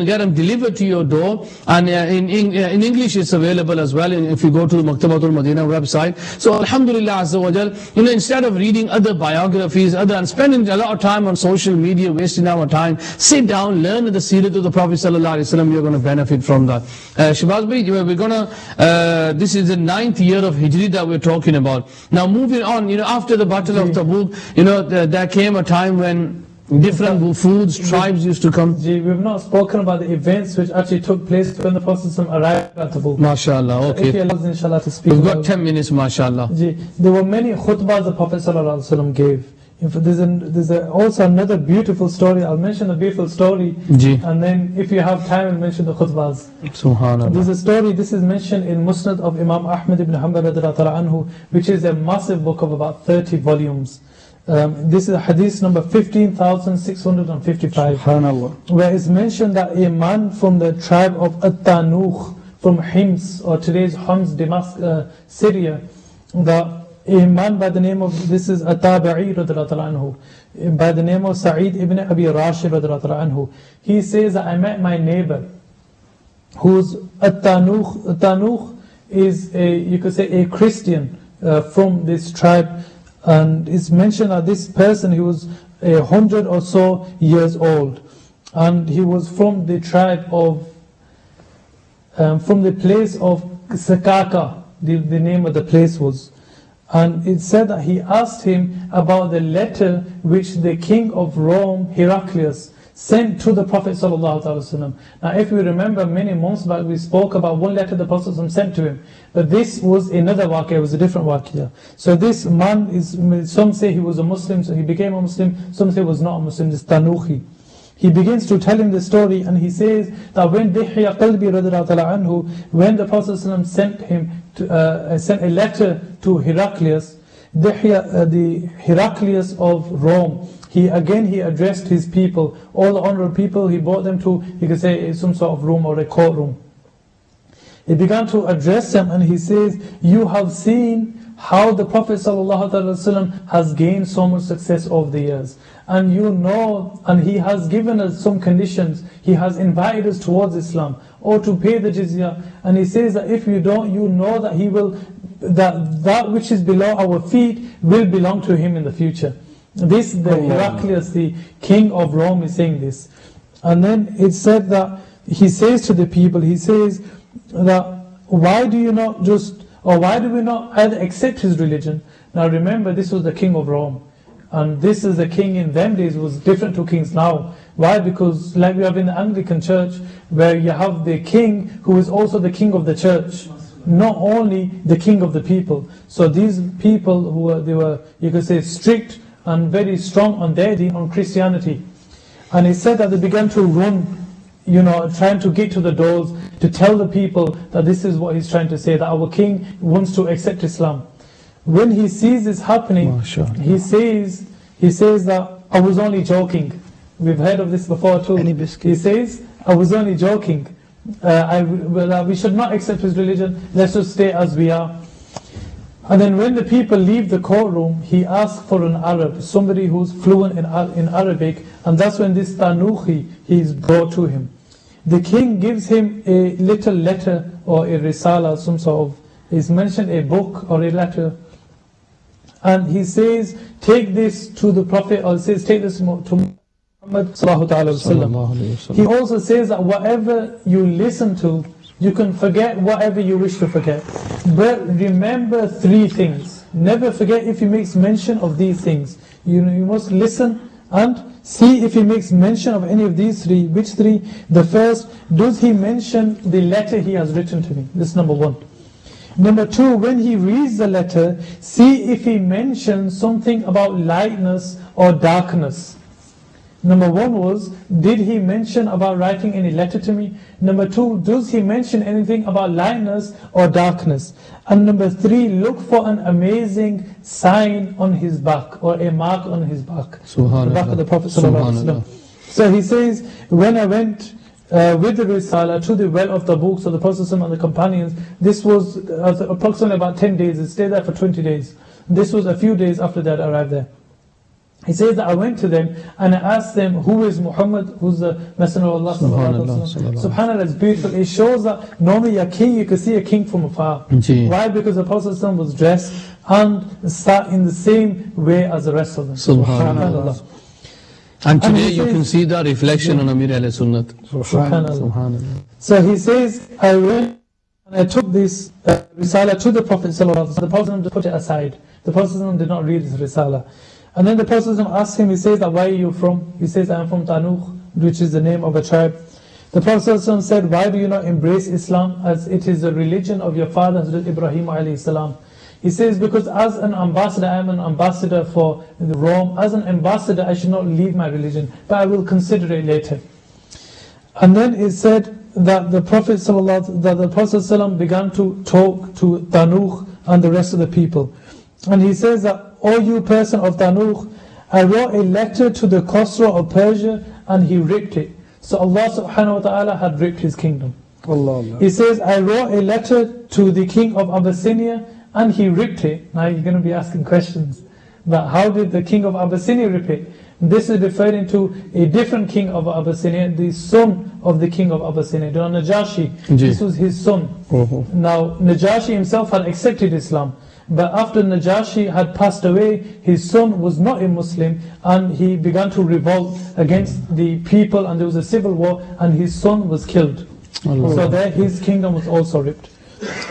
get them delivered to your door, and in English it's available as well if you go to the Maktabatul Madina website. So alhamdulillah azza wa jal, instead of reading other biographies, and spending a lot of time on social media, wasting our time, sit down, learn the Seerat of the Prophet sallallahu alaihi wasallam, you're going to benefit from that. Shahbaz bhai, we're gonna, this is the 9th year of Hijri that we're talking about. Now moving on, after the Battle of Tabuk, there came a time when different foods, tribes used to come. We've not spoken about the events which actually took place when the Prophet arrived at Tabuk. MashaAllah, okay. If he allows, inshallah, to speak. We've got 10 minutes, MashaAllah. There were many khutbahs the Prophet ﷺ gave. There's also another beautiful story. I'll mention the beautiful story, and then if you have time, I'll mention the khutbahs. Subhanallah. There's a story, this is mentioned in Musnad of Imam Ahmad ibn Hanbal anhu, which is a massive book of about 30 volumes. This is hadith number 15,655, where it's mentioned that a man from the tribe of At-Tanuch, from Hims, or today's Homs, Damascus, Syria, a man by the name of, this is At-Tabi'i radhiyallahu anhu, by the name of Sa'id ibn Abi Rashid radhiyallahu anhu. He says that I met my neighbor, who's At-Tanuch. At-Tanuch is you could say a Christian from this tribe, and it's mentioned that this person, he was 100 or so years old, and he was from the tribe of, from the place of Sakaka, the name of the place was. And it said that he asked him about the letter which the king of Rome, Heraclius, sent to the Prophet ﷺ. Now if you remember, many months back we spoke about one letter the Prophet ﷺ sent to him. But this was another waqia, it was a different waqia. So this man is, some say he was a Muslim, so he became a Muslim, some say he was not a Muslim, this Tanuhi. He begins to tell him the story, and he says that when Dihya Qalbi radhiyallahu anhu, when the Prophet ﷺ sent him sent a letter to Heraclius, Dihya, the Heraclius of Rome, he addressed his people, all the honorable people, he brought them to, you could say, some sort of room or a courtroom. He began to address them, and he says, you have seen how the Prophet ﷺ has gained so much success over the years. And you know, and he has given us some conditions. He has invited us towards Islam, or to pay the jizya. And he says that if you don't, you know that he will, that which is below our feet will belong to him in the future. This, the Heraclius, the king of Rome, is saying this. And then it said that, he says to the people, he says that, why do you not just, Or why do we not either accept his religion? Now remember, this was the king of Rome. And this is the king in them days was different to kings now. Why? Because like we have in the Anglican church, where you have the king who is also the king of the church, not only the king of the people. So these people they were, you could say, strict and very strong on their deen, on Christianity. And it said that they began to run, trying to get to the doors to tell the people that this is what he's trying to say, that our king wants to accept Islam. When he sees this happening, he says that I was only joking. We've heard of this before too. He says, I was only joking. We should not accept his religion. Let's just stay as we are. And then when the people leave the courtroom, he asks for an Arab, somebody who's fluent in Arabic, and that's when this Tanuhi is brought to him. The king gives him a little letter or a risala, some sort of, he's mentioned a book or a letter, and he says, take this to the Prophet, or says, take this to Muhammad sallallahu alaihi wasallam. He also says that whatever you listen to, you can forget whatever you wish to forget. But remember 3 things. Never forget if he makes mention of these things. You must listen and see if he makes mention of any of these 3. Which 3? The first, does he mention the letter he has written to me? This is number 1. Number 2, when he reads the letter, see if he mentions something about lightness or darkness. Number 1 was, did he mention about writing any letter to me? Number 2, does he mention anything about lightness or darkness? And number 3, look for an amazing sign on his back, or a mark on his back. The back of the Prophet ﷺ. So he says, when I went with the Risala to the well of the books of the Prophet ﷺ and the companions, this was approximately about 10 days. It stayed there for 20 days. This was a few days after that I arrived there. He says that I went to them and I asked them, who is Muhammad, who's the Messenger of Allah? Subhanallah, it's beautiful. It shows that normally a king, you can see a king from afar. Why? Because the Prophet was dressed and sat in the same way as the rest of them. Subhanallah. And today you can see the reflection on Amir al-Sunnat. Subhanallah. So he says, I went and I took this Risala to the Prophet. The Prophet put it aside. The Prophet did not read this Risala. And then the Prophet asked him, he says, where are you from? He says, I am from Tanuh, which is the name of a tribe. The Prophet said, why do you not embrace Islam, as it is the religion of your father, Hazrat Ibrahim alayhi salam? He says, because as an ambassador, I am an ambassador for Rome. As an ambassador, I should not leave my religion, but I will consider it later. And then it said that the Prophet began to talk to Tanuh and the rest of the people. And he says that, O you person of Tanuh, I wrote a letter to the Khosrow of Persia and he ripped it. So Allah subhanahu wa ta'ala had ripped his kingdom. Allah. He says, I wrote a letter to the king of Abyssinia and he ripped it. Now you're going to be asking questions. But how did the king of Abyssinia rip it? This is referring to a different king of Abyssinia, the son of the king of Abyssinia, Najashi. This was his son. Now Najashi himself had accepted Islam. But after Najashi had passed away, his son was not a Muslim and he began to revolt against the people and there was a civil war and his son was killed. Allah. So there his kingdom was also ripped.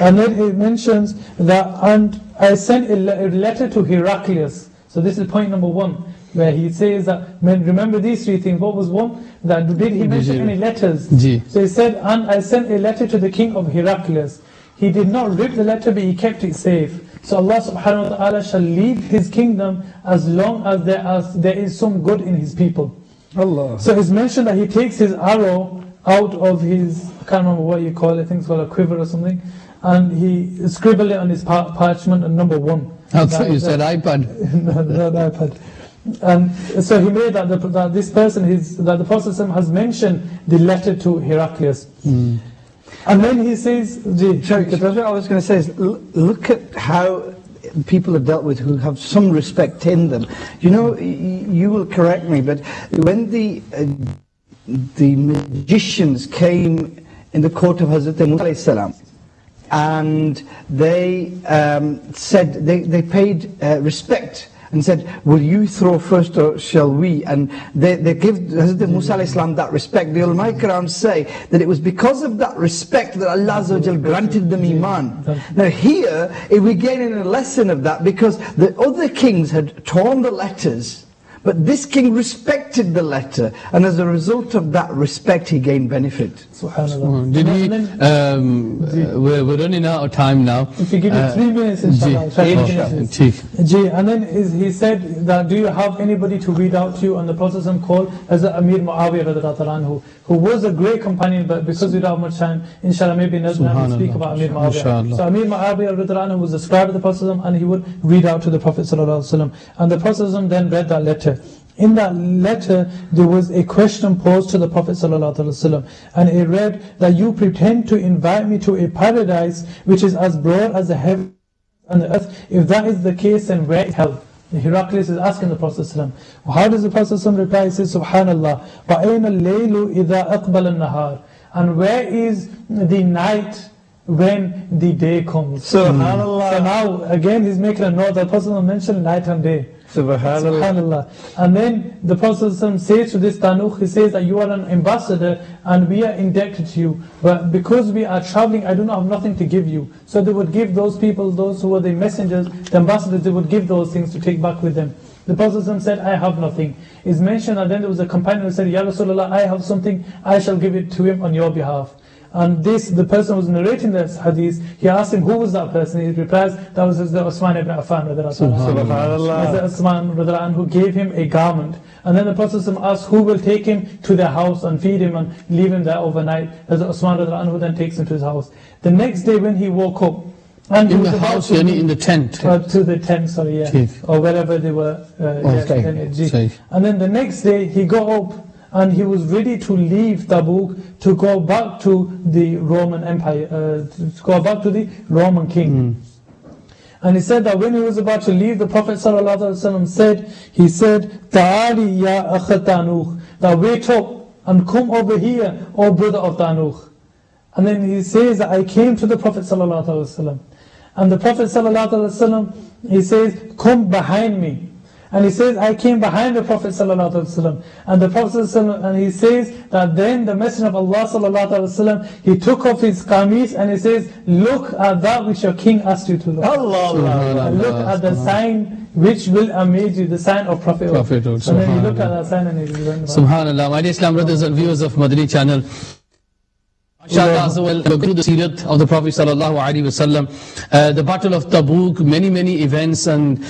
And then it mentions that, and I sent a letter to Heraclius. So this is point number 1, where he says that, remember these 3 things. What was 1? That did he mention any letters? So he said, and I sent a letter to the king of Heraclius. He did not rip the letter, but he kept it safe. So Allah subhanahu wa ta'ala shall lead his kingdom as long as there is some good in his people. Allah. So it's mentioned that he takes his arrow out of his, I can't remember what you call it, I think it's called a quiver or something, and he scribbled it on his parchment and number 1. I thought you said iPad. No, iPad. And so he made that this person, that the Prophet has mentioned the letter to Heraclius. And then he says, sorry, what I was going to say is, look at how people are dealt with who have some respect in them. You know, you will correct me, but when the magicians came in the court of Hazrat Musa alayhi salam, and they said, they paid respect and said, will you throw first or shall we? And they give Hazrat Musa alayhi salam that respect. The ulama Ikram say that it was because of that respect that Allah Azza wa Jal granted them Iman. Now here, we gain a lesson of that, because the other kings had torn the letters, but this king respected the letter, and as a result of that respect, he gained benefit. Subhanallah. Did he, we're running out of time now. If you give me 3 minutes, inshallah, I'll try to finish this. Ji, and then he said that, do you have anybody to read out to you on the Prophet called as Amir Muawiyah radiallahu anhu, who was a great companion, but because we don't have much time, inshallah, maybe next time we speak about Amir Muawiyah. So Amir Muawiyah radiallahu anhu was a scribe of the Prophet, and he would read out to the Prophet sallallahu alaihi wasallam. And the Prophet then read that letter. In that letter, there was a question posed to the Prophet ﷺ, and it read that you pretend to invite me to a paradise which is as broad as the heaven and the earth. If that is the case, then where is hell? Heraclius is asking the Prophet ﷺ. How does the Prophet ﷺ reply? He says, Subhanallah, وَأَيْنَ اللَّيْلُ إِذَا أَقْبَلَ النَّهَارِ. And where is the night when the day comes? Subhanallah. So now, again, he's making a note that the Prophet mentioned night and day. Subhanallah. And then the Prophet says to this Tanukh, he says that you are an ambassador and we are indebted to you. But because we are traveling, I do not have nothing to give you. So they would give those people, those who were the messengers, the ambassadors, they would give those things to take back with them. The Prophet said, I have nothing. It's mentioned, and then there was a companion who said, Ya Rasulullah, I have something, I shall give it to him on your behalf. And the person who was narrating this hadith, he asked him, who was that person? He replies, that was Uthman ibn Affan, Uthman who gave him a garment. And then the Prophet asked, who will take him to their house and feed him and leave him there overnight? As Uthman who then takes him to his house. The next day when he woke up, and in the house, in the tent. To the tent, sorry, yeah. Or wherever they were. And then the next day he got up, and he was ready to leave Tabuk to go back to the Roman Empire, to go back to the Roman king. And he said that when he was about to leave, the Prophet ﷺ said, Ta'ali ya akha Tanukh, that wait up and come over here, O brother of Tanukh. And then he says that I came to the Prophet ﷺ. And the Prophet ﷺ, he says, come behind me. And he says, I came behind the Prophet ﷺ. And the Prophet ﷺ, and he says that then the Messenger of Allah ﷺ, he took off his qamis and he says, look at that which your king asked you to look. Allah. And look at the sign which will amaze you, the sign of prophethood. And then he looked at that sign and he went back. Subhanallah. My dear Islam brothers and viewers of Madani channel, inshallah, we'll go through the seerat of the Prophet sallallahu alaihi wasallam, the Battle of Tabuk, many events, and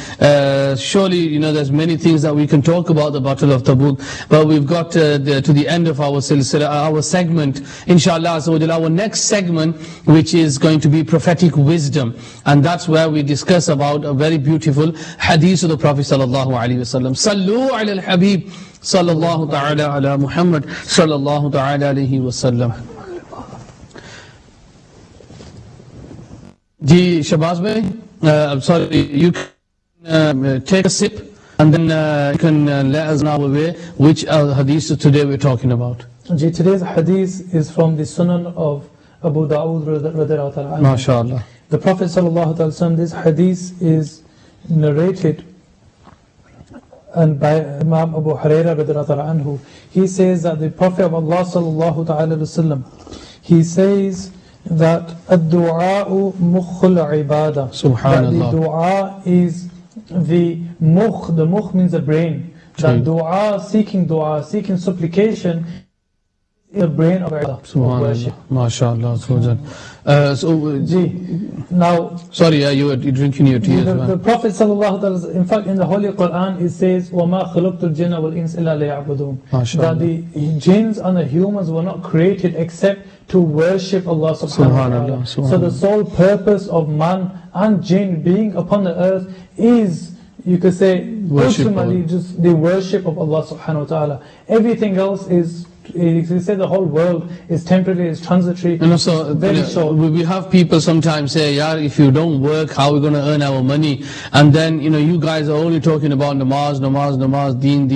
surely there's many things that we can talk about the Battle of Tabuk, but we've got to the end of our silsila, our segment, inshallah. So our next segment, which is going to be prophetic wisdom, and that's where we discuss about a very beautiful hadith of the Prophet sallallahu alaihi wasallam. Sallu ala al-Habib sallallahu ta'ala ala Muhammad sallallahu ta'ala alaihi wasallam. Ji Shabazz bhai, I'm sorry, you can take a sip and then you can let us know which hadith today we're talking about. Ji, today's hadith is from the Sunan of Abu Dawud radiallahu anhu. MashaAllah. The Prophet sallallahu alaihi wasallam, this hadith is narrated and by Imam Abu Hurairah radiallahu anhu. He says that the Prophet of Allah sallallahu alaihi wasallam, he says that ad-du'a'u mukhul ibadah. Subhanallah. That the dua is the mukh. The mukh means the brain. That dua, seeking supplication, is the brain of worship. MashaAllah. Now, sorry, you were drinking your tea as well. The Prophet sallallahu alaihi wasallam, in fact, in the Holy Quran, it says, وَمَا خَلَقْتُ الْجِنَّ وَالْإِنسَ إِلَّا لِيَعْبُدُونَ. That the jinns and the humans were not created except to worship Allah subhanahu wa ta'ala. So the sole purpose of man and jinn being upon the earth is, you could say, ultimately just the worship of Allah subhanahu wa ta'ala. Everything else is, if you say the whole world is temporary, is transitory, and also, very short. We have people sometimes say, yeah, if you don't work, how are we going to earn our money? And then, you guys are only talking about namaz, deen.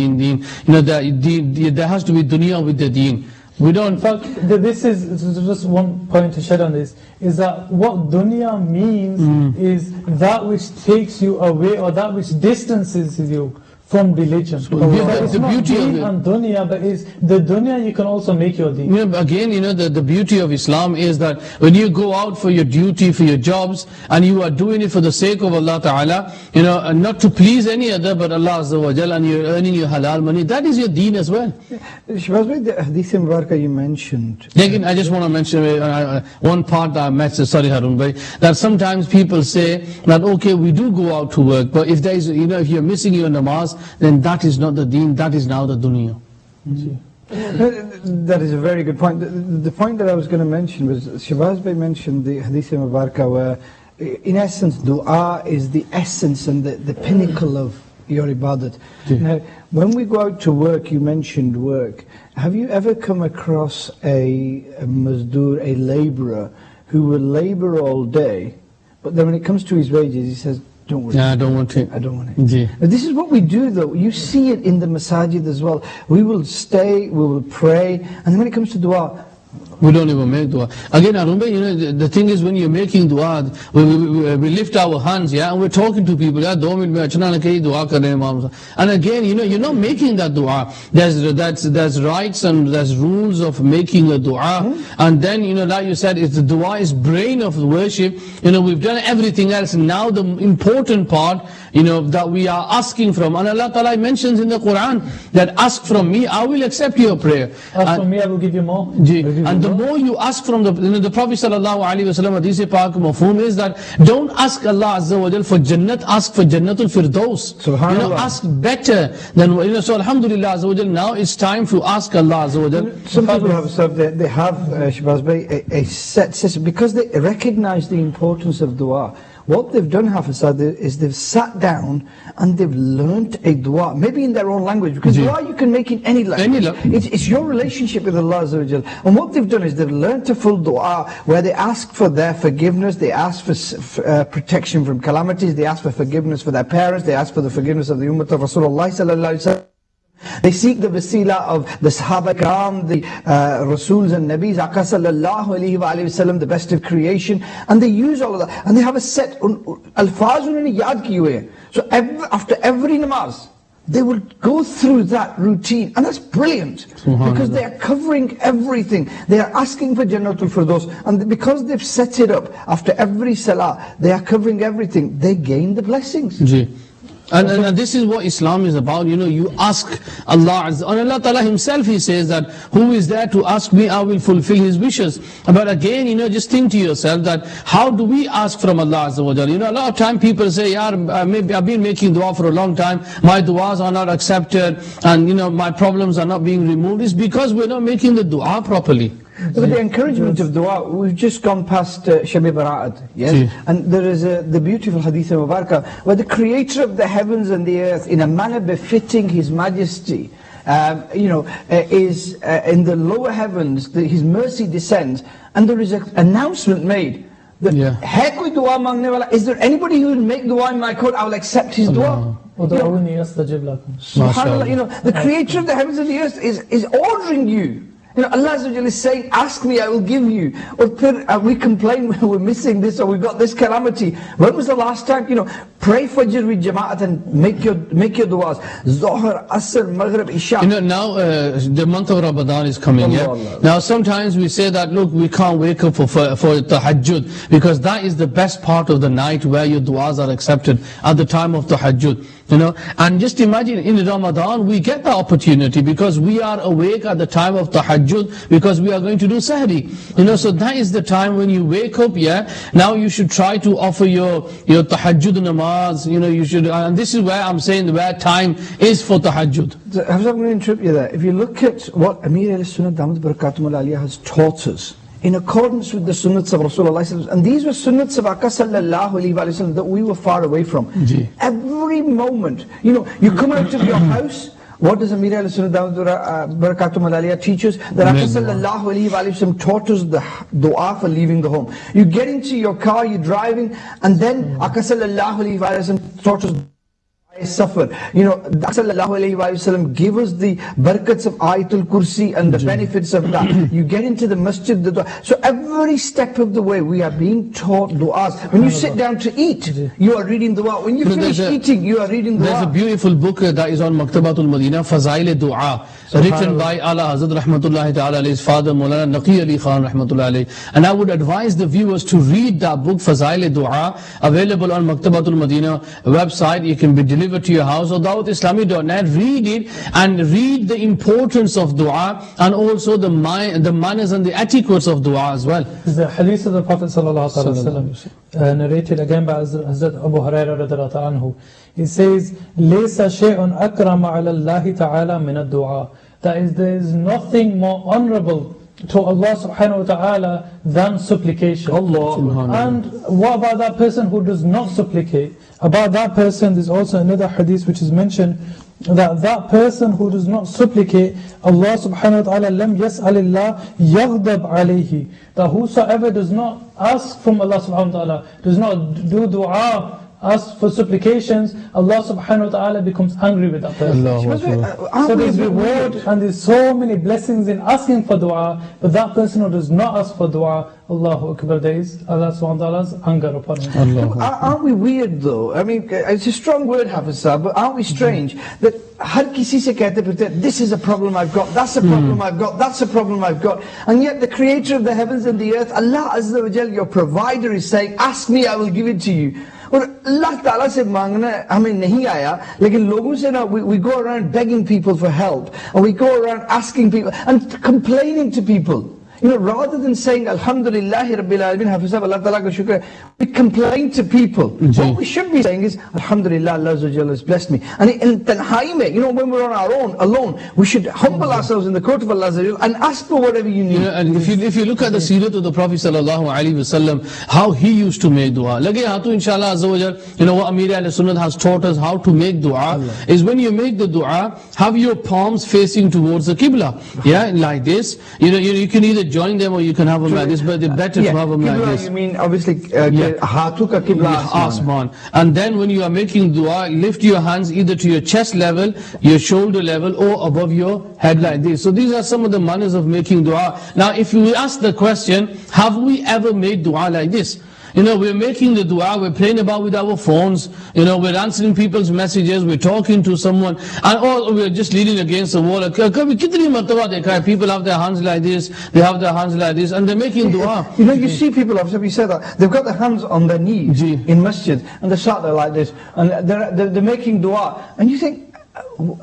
There has to be dunya with the deen. We don't. In fact, this is just one point to shed on this, is that what dunya means is that which takes you away or that which distances you from religion. So that's the beauty of deen it. and dunya, but is the dunya you can also make your deen. Again, the beauty of Islam is that when you go out for your duty, for your jobs, and you are doing it for the sake of Allah Ta'ala, and not to please any other but Allah Azza wa Jal, and you're earning your halal money, that is your deen as well. Shahbaz bhai, the Hadith Mubarakah you mentioned. Again, I just want to mention one part that I mentioned, sorry Harun bhai, that sometimes people say that, okay, we do go out to work, but if there is, if you're missing your namaz, then that is not the deen, that is now the dunya. That is a very good point. The point that I was going to mention was, Shahbaz bhai mentioned the Hadith Mubarakah where, in essence, dua is the essence and the pinnacle of your ibadat. Now, when we go out to work, you mentioned work. Have you ever come across a mazdoor, a labourer, who will labour all day, but then when it comes to his wages, he says, don't worry. Yeah, I don't want it. I don't want it. Now, this is what we do though. You see it in the masajid as well. We will stay, we will pray, and then when it comes to dua, we don't even make dua. Again, Harun bhai, the thing is when you're making dua, we lift our hands, and we're talking to people, 2 minute mein achna na kahi dua kar rahe hain imam. And again, you're not making that dua. There's rights and there's rules of making a dua. And then, like you said, if the dua is brain of the worship, we've done everything else. Now the important part, that we are asking from. And Allah Ta'ala mentions in the Quran that ask from me, I will accept your prayer. Ask from me, I will give you more. And the more you ask from the Prophet sallallahu alaihi wasallam, Hadith Pak mafhum is that don't ask Allah Azza wa Jal for Jannat, ask for Jannatul Firdaus. Subhanallah. Ask better than, so Alhamdulillah Azza wa Jal, now it's time to ask Allah Azza wa Jal. some people have said that they have, Shahbaz bhai, a set system, because they recognize the importance of dua. What they've done, Hafiz Saad, is they've sat down and they've learnt a dua, maybe in their own language, because dua you can make in any language. It's your relationship with Allah Azza wa Jal. And what they've done is they've learnt a full dua where they ask for their forgiveness, they ask for protection from calamities, they ask for forgiveness for their parents, they ask for the forgiveness of the ummah of Rasulullah sallallahu alaihi wasallam. They seek the wasila of the Sahaba Kiram, the Rasuls and Nabis, Aka sallallahu alayhi wa sallam, the best of creation, and they use all of that. And they have a set, alfaz unhone yaad kiye hue hain. So after every namaz, they will go through that routine, and that's brilliant, because they are covering everything. They are asking for Jannatul Firdaus, and because they've set it up, after every salah, they are covering everything, they gain the blessings. And this is what Islam is about. You ask Allah, and Allah Ta'ala Himself, He says that, who is there to ask me, I will fulfill His wishes. But again, just think to yourself that, how do we ask from Allah Azza wa Jal? A lot of time people say, maybe I've been making dua for a long time, my duas are not accepted, and my problems are not being removed. It's because we're not making the dua properly. But the encouragement of dua, we've just gone past Shabi Bara'at, yes? And there is the beautiful Hadith Mubarakah, where the Creator of the heavens and the earth, in a manner befitting His Majesty, is in the lower heavens, His mercy descends, and there is an announcement made. Hai koi dua mangne wala? Is there anybody who will make dua in my court? I will accept his dua. Subhanallah, the Creator of the heavens and the earth is ordering you. Allah Azza wa Jalla is saying, ask me, I will give you. Or we complain we're missing this, or we've got this calamity. When was the last time, pray Fajr with Jama'at and make your du'as. Zohar, Asr, Maghrib, Isha. Now the month of Ramadan is coming, Now sometimes we say that, look, we can't wake up for tahajjud, because that is the best part of the night where your du'as are accepted, at the time of tahajjud. And just imagine, in Ramadan we get the opportunity, because we are awake at the time of tahajjud, because we are going to do sahri. So that is the time when you wake up, now you should try to offer your tahajjud namaz, you should, and this is where I'm saying where time is for tahajjud. I'm going to interrupt you there. If you look at what Amir al-Sunnah Damat Barakatuh al-Aliyah has taught us, in accordance with the sunnats of Rasulullah, and these were sunnats of Aka sallallahu alayhi wa sallam that we were far away from. Every moment, you come out of your house, what does Amir al-Sunnah Barakatuh al-Aliyah teach us? That Aka sallallahu alayhi wa sallam taught us the dua for leaving the home. You get into your car, you're driving, and then Aka sallallahu alayhi wa sallam taught us suffer. You know, Sallallahu Alaihi Wasallam gave us the barakats of Ayatul Kursi and the benefits of that. You get into the masjid, the dua. So every step of the way we are being taught du'as. When you sit down to eat, you are reading dua. When you finish eating, you are reading dua. There's a beautiful book that is on Maktabatul Madinah, Fazail Dua, written by Ala Hazrat Rahmatullahi Ta'ala alayhi's father, Maulana Naqi Ali Khan Rahmatullahi alayhi. And I would advise the viewers to read that book, Fazail Dua, available on Maktabatul Madinah website. You can be delivered to your house, or dawatislami.net. Read it and read the importance of dua, and also the manners and the etiquettes of dua as well. The hadith of the Prophet ﷺ, narrated again by Hazrat Abu Hurairah radhiyallahu anhu. He says, لَيْسَ شَيْءٌ أَكْرَمَ عَلَى اللَّهِ تَعَالَى مِنَ الدُّعَى. That is, there is nothing more honorable to Allah subhanahu wa ta'ala than supplication. And what about that person who does not supplicate? About that person, there's also another hadith which is mentioned, that person who does not supplicate, Allah subhanahu wa ta'ala, lam yas'alillah yaghdab alayhi. That whosoever does not ask from Allah subhanahu wa ta'ala, does not do dua, ask for supplications, Allah subhanahu wa ta'ala becomes angry with that person. So there's reward and there's so many blessings in asking for dua, but that person who does not ask for dua, Allahu Akbar, there is Allah subhanahu wa ta'ala's anger upon him. Aren't we weird though? I mean, it's a strong word, Hafiz Sahab, but aren't we strange that har kisi se kehte phirte, this is a problem I've got, that's a problem I've got, that's a problem I've got, and yet the creator of the heavens and the earth, Allah Azza wa Jal, your provider, is saying, ask me, I will give it to you. और अल्लाह ताला से मांगना हमें नहीं आया, लेकिन लोगों से ना we go around begging people for help, or we go around asking people and complaining to people. You know, rather than saying Alhamdulillahi Rabbil Alameen, Hafiz Sahab, Allah Ta'ala ka shukr, we complain to people. What we should be saying is Alhamdulillah, Allah Azza wa Jalla has blessed me. And in tanhai mein, you know, when we're on our own, alone, we should humble ourselves in the court of Allah Azza wa Jalla and ask for whatever you need. You know, and if you look at the seerah of the Prophet Sallallahu Alaihi Wasallam, how he used to make dua. Lage hatu inshallah Azza wa Jalla, you know what Amir al-Sunnat has taught us how to make dua, is when you make the dua, have your palms facing towards the Qibla. Yeah, like this. You know, you can either join them or you can have them like this, but it's better to have them like this. You mean obviously hatu ka qibla asman. And then when you are making dua, lift your hands either to your chest level, your shoulder level, or above your head like this. So these are some of the manners of making dua. Now if you ask the question, have we ever made dua like this? You know, we're making the dua, we're playing about with our phones, you know, we're answering people's messages, we're talking to someone, and or we're just leaning against the wall. People have their hands like this, they have their hands like this, and they're making dua. You know, you see people, I've said that, they've got their hands on their knees in masjid, and they're sat there like this, and they're making dua, and you think,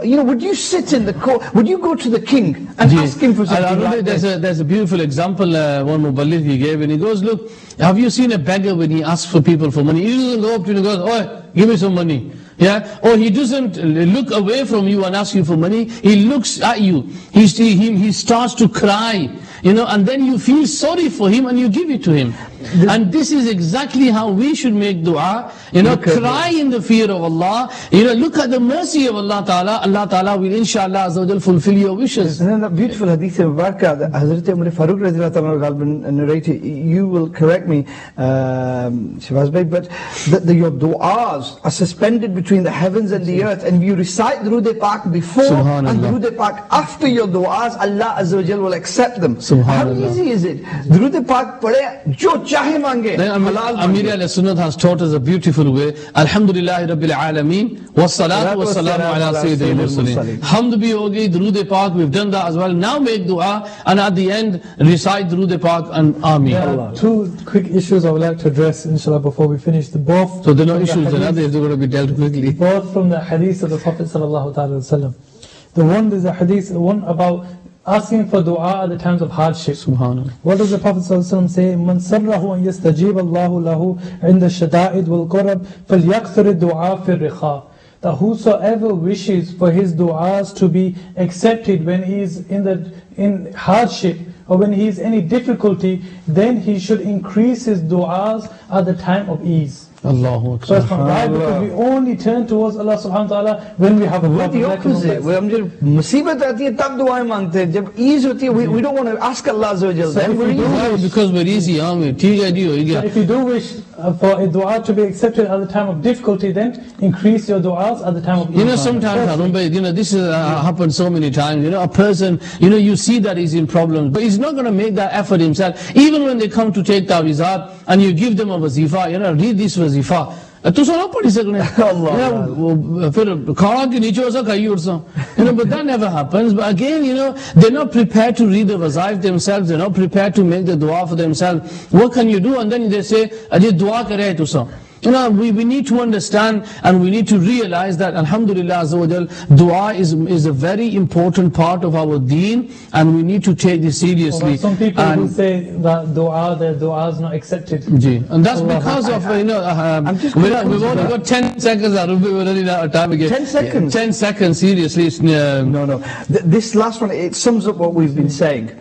you know, would you sit in the court, would you go to the king and ask him for something like this? There's a beautiful example one Muballigh he gave, and he goes, look, have you seen a beggar when he asks for people for money? He doesn't go up to you and goes, oh, give me some money. Yeah, or he doesn't look away from you and ask you for money. He looks at you. He starts to cry, you know, and then you feel sorry for him and you give it to him. And this is exactly how we should make dua. You know, cry in the fear of Allah. You know, look at the mercy of Allah Ta'ala. Allah Ta'ala will inshallah Azza wa Jal fulfill your wishes. And then that beautiful hadith of Barakah that Hazrat Umar Farooq radhiyallahu anhu narrated, you will correct me, Shahbaz Bhai, but your du'as are suspended between the heavens and the earth, and you recite Durood Pak before and Durood Pak after your du'as, Allah Azza wa Jal will accept them. How easy is it? Durood Pak padhe, jo chahe mange. Amir al-Sunnat has taught us a beautiful way. Alhamdulillah Rabbil Alameen, wassalatu wassalamu ala Sayyidil Mursaleen. Hamd bhi ho gayi, Durood Pak, we've done that as well. Now make dua, and at the end recite Durood Pak and Ameen. There are two quick issues I would like to address, inshallah, before we finish. Both. So there are no issues, they're going to be dealt quickly. Both from the hadith of the Prophet sallallahu alaihi wasallam. The one is a hadith, one about asking for dua at the times of hardship. Subhanallah. What does the Prophet ﷺ say? Man sarrahu an yastajib Allahu lahu inda shada'id wal qurab falyakthir du'a fi rikha. That whosoever wishes for his du'as to be accepted when he is in hardship or when he is in any difficulty, then he should increase his du'as at the time of ease. Allahu Akbar. First one. Why? Because we only turn towards Allah subhanahu wa ta'ala when we have a We're problem. the like in opposite. moments. हम जब मुसीबत आती है तब दुआएं मांगते हैं. जब ease होती है, we don't want to ask Allah Azza wa Jal. So Then if we're we do easy. Why? Because we're easy, aren't we? ठीक है जी, हो So गया. if you do wish for a dua to be accepted at the time of difficulty, then increase your du'as at the time of ease. You know, sometimes, Harun Bhai, you know, this has happened so many times. You know, a person, you know, you see that he's in problems, but he's not going to make that effort himself. Even when they come to take ta'wizat and you give them a wazifa, you know, read this wazifa. तो सुना पढ़ी सकने फिर खाना के नीचे ऐसा खाई उड़सा but that never happens. But again, you know, they're not prepared to read the wazaif themselves, they're not prepared to make the dua for themselves. What can you do? And then they say ajit dua kare tu sa. You know, we need to understand and we need to realize that Alhamdulillah Azza wa Jal, dua is a very important part of our deen, and we need to take this seriously. Well, some people will say that their dua is not accepted. And that's because of, you know, we've only got 10 seconds, we're running out of time again. 10 seconds? 10 seconds, seriously. No. This last one, it sums up what we've been saying.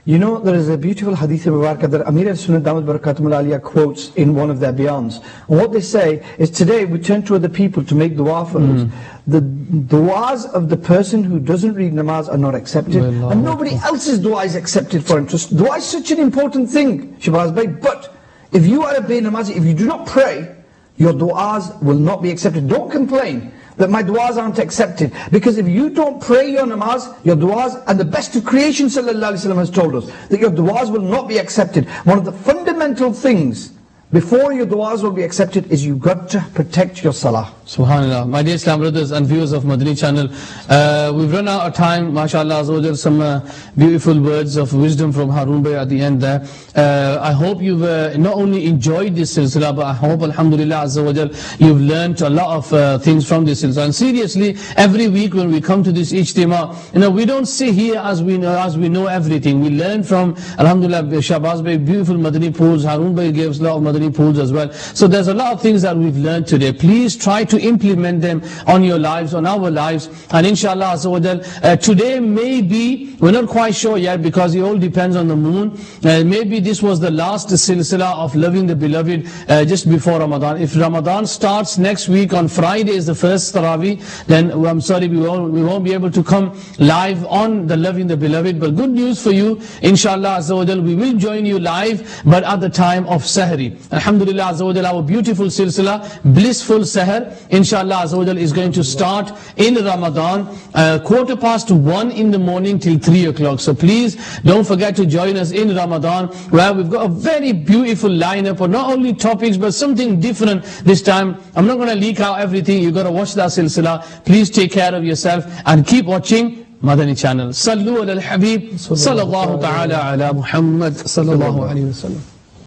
You know, there is a beautiful hadith of Mubarakah that Amir al-Sunnah Damat Barakatum al-Aliyah quotes in one of their bayans. And what they say is, today we turn to other people to make dua for us. The duas of the person who doesn't read namaz are not accepted, and nobody else's dua is accepted for him. So dua is such an important thing, Shahbaz Bhai. But if you are a bay-namazi, if you do not pray, your duas will not be accepted. Don't complain that my duas aren't accepted, because if you don't pray your namaz, your duas, and the best of creation sallallahu alaihi wasallam has told us that your duas will not be accepted. One of the fundamental things before your duas will be accepted is you've got to protect your salah. Subhanallah. My dear Islam brothers and viewers of Madani channel, we've run out of time. MashaAllah Azza wa Jal, some beautiful words of wisdom from Harun Bhai at the end there. I hope you've not only enjoyed this silsila, but I hope Alhamdulillah Azza wa Jal, you've learnt a lot of things from this silsila. And seriously, every week when we come to this ijtima, you know, we don't sit here as we know everything. We learn from, Alhamdulillah, Shahbaz Bhai, beautiful Madani pools. Harun Bhai gave us a lot of Madani pools as well. So there's a lot of things that we've learned today. Please try to implement them on your lives, on our lives, and inshallah Azza wa Jal, today maybe, we're not quite sure yet because it all depends on the moon, maybe this was the last silsila of loving the beloved just before Ramadan. If Ramadan starts next week on Friday is the first Taraweeh, then I'm sorry, we won't be able to come live on the loving the beloved. But good news for you, inshallah Azza wa Jal, we will join you live, but at the time of Sahri. Alhamdulillah Azza wa Jal, our beautiful silsila, blissful Sahar, inshallah Azza wa Jal, is going to start in Ramadan, 1:15 in the morning till 3 o'clock. So please don't forget to join us in Ramadan, where we've got a very beautiful lineup of not only topics but something different this time. I'm not going to leak out everything. You've got to watch that silsila. Please take care of yourself and keep watching Madani channel. Sallu ala al-Habib sallallahu ta'ala ala Muhammad sallallahu alayhi wa sallam.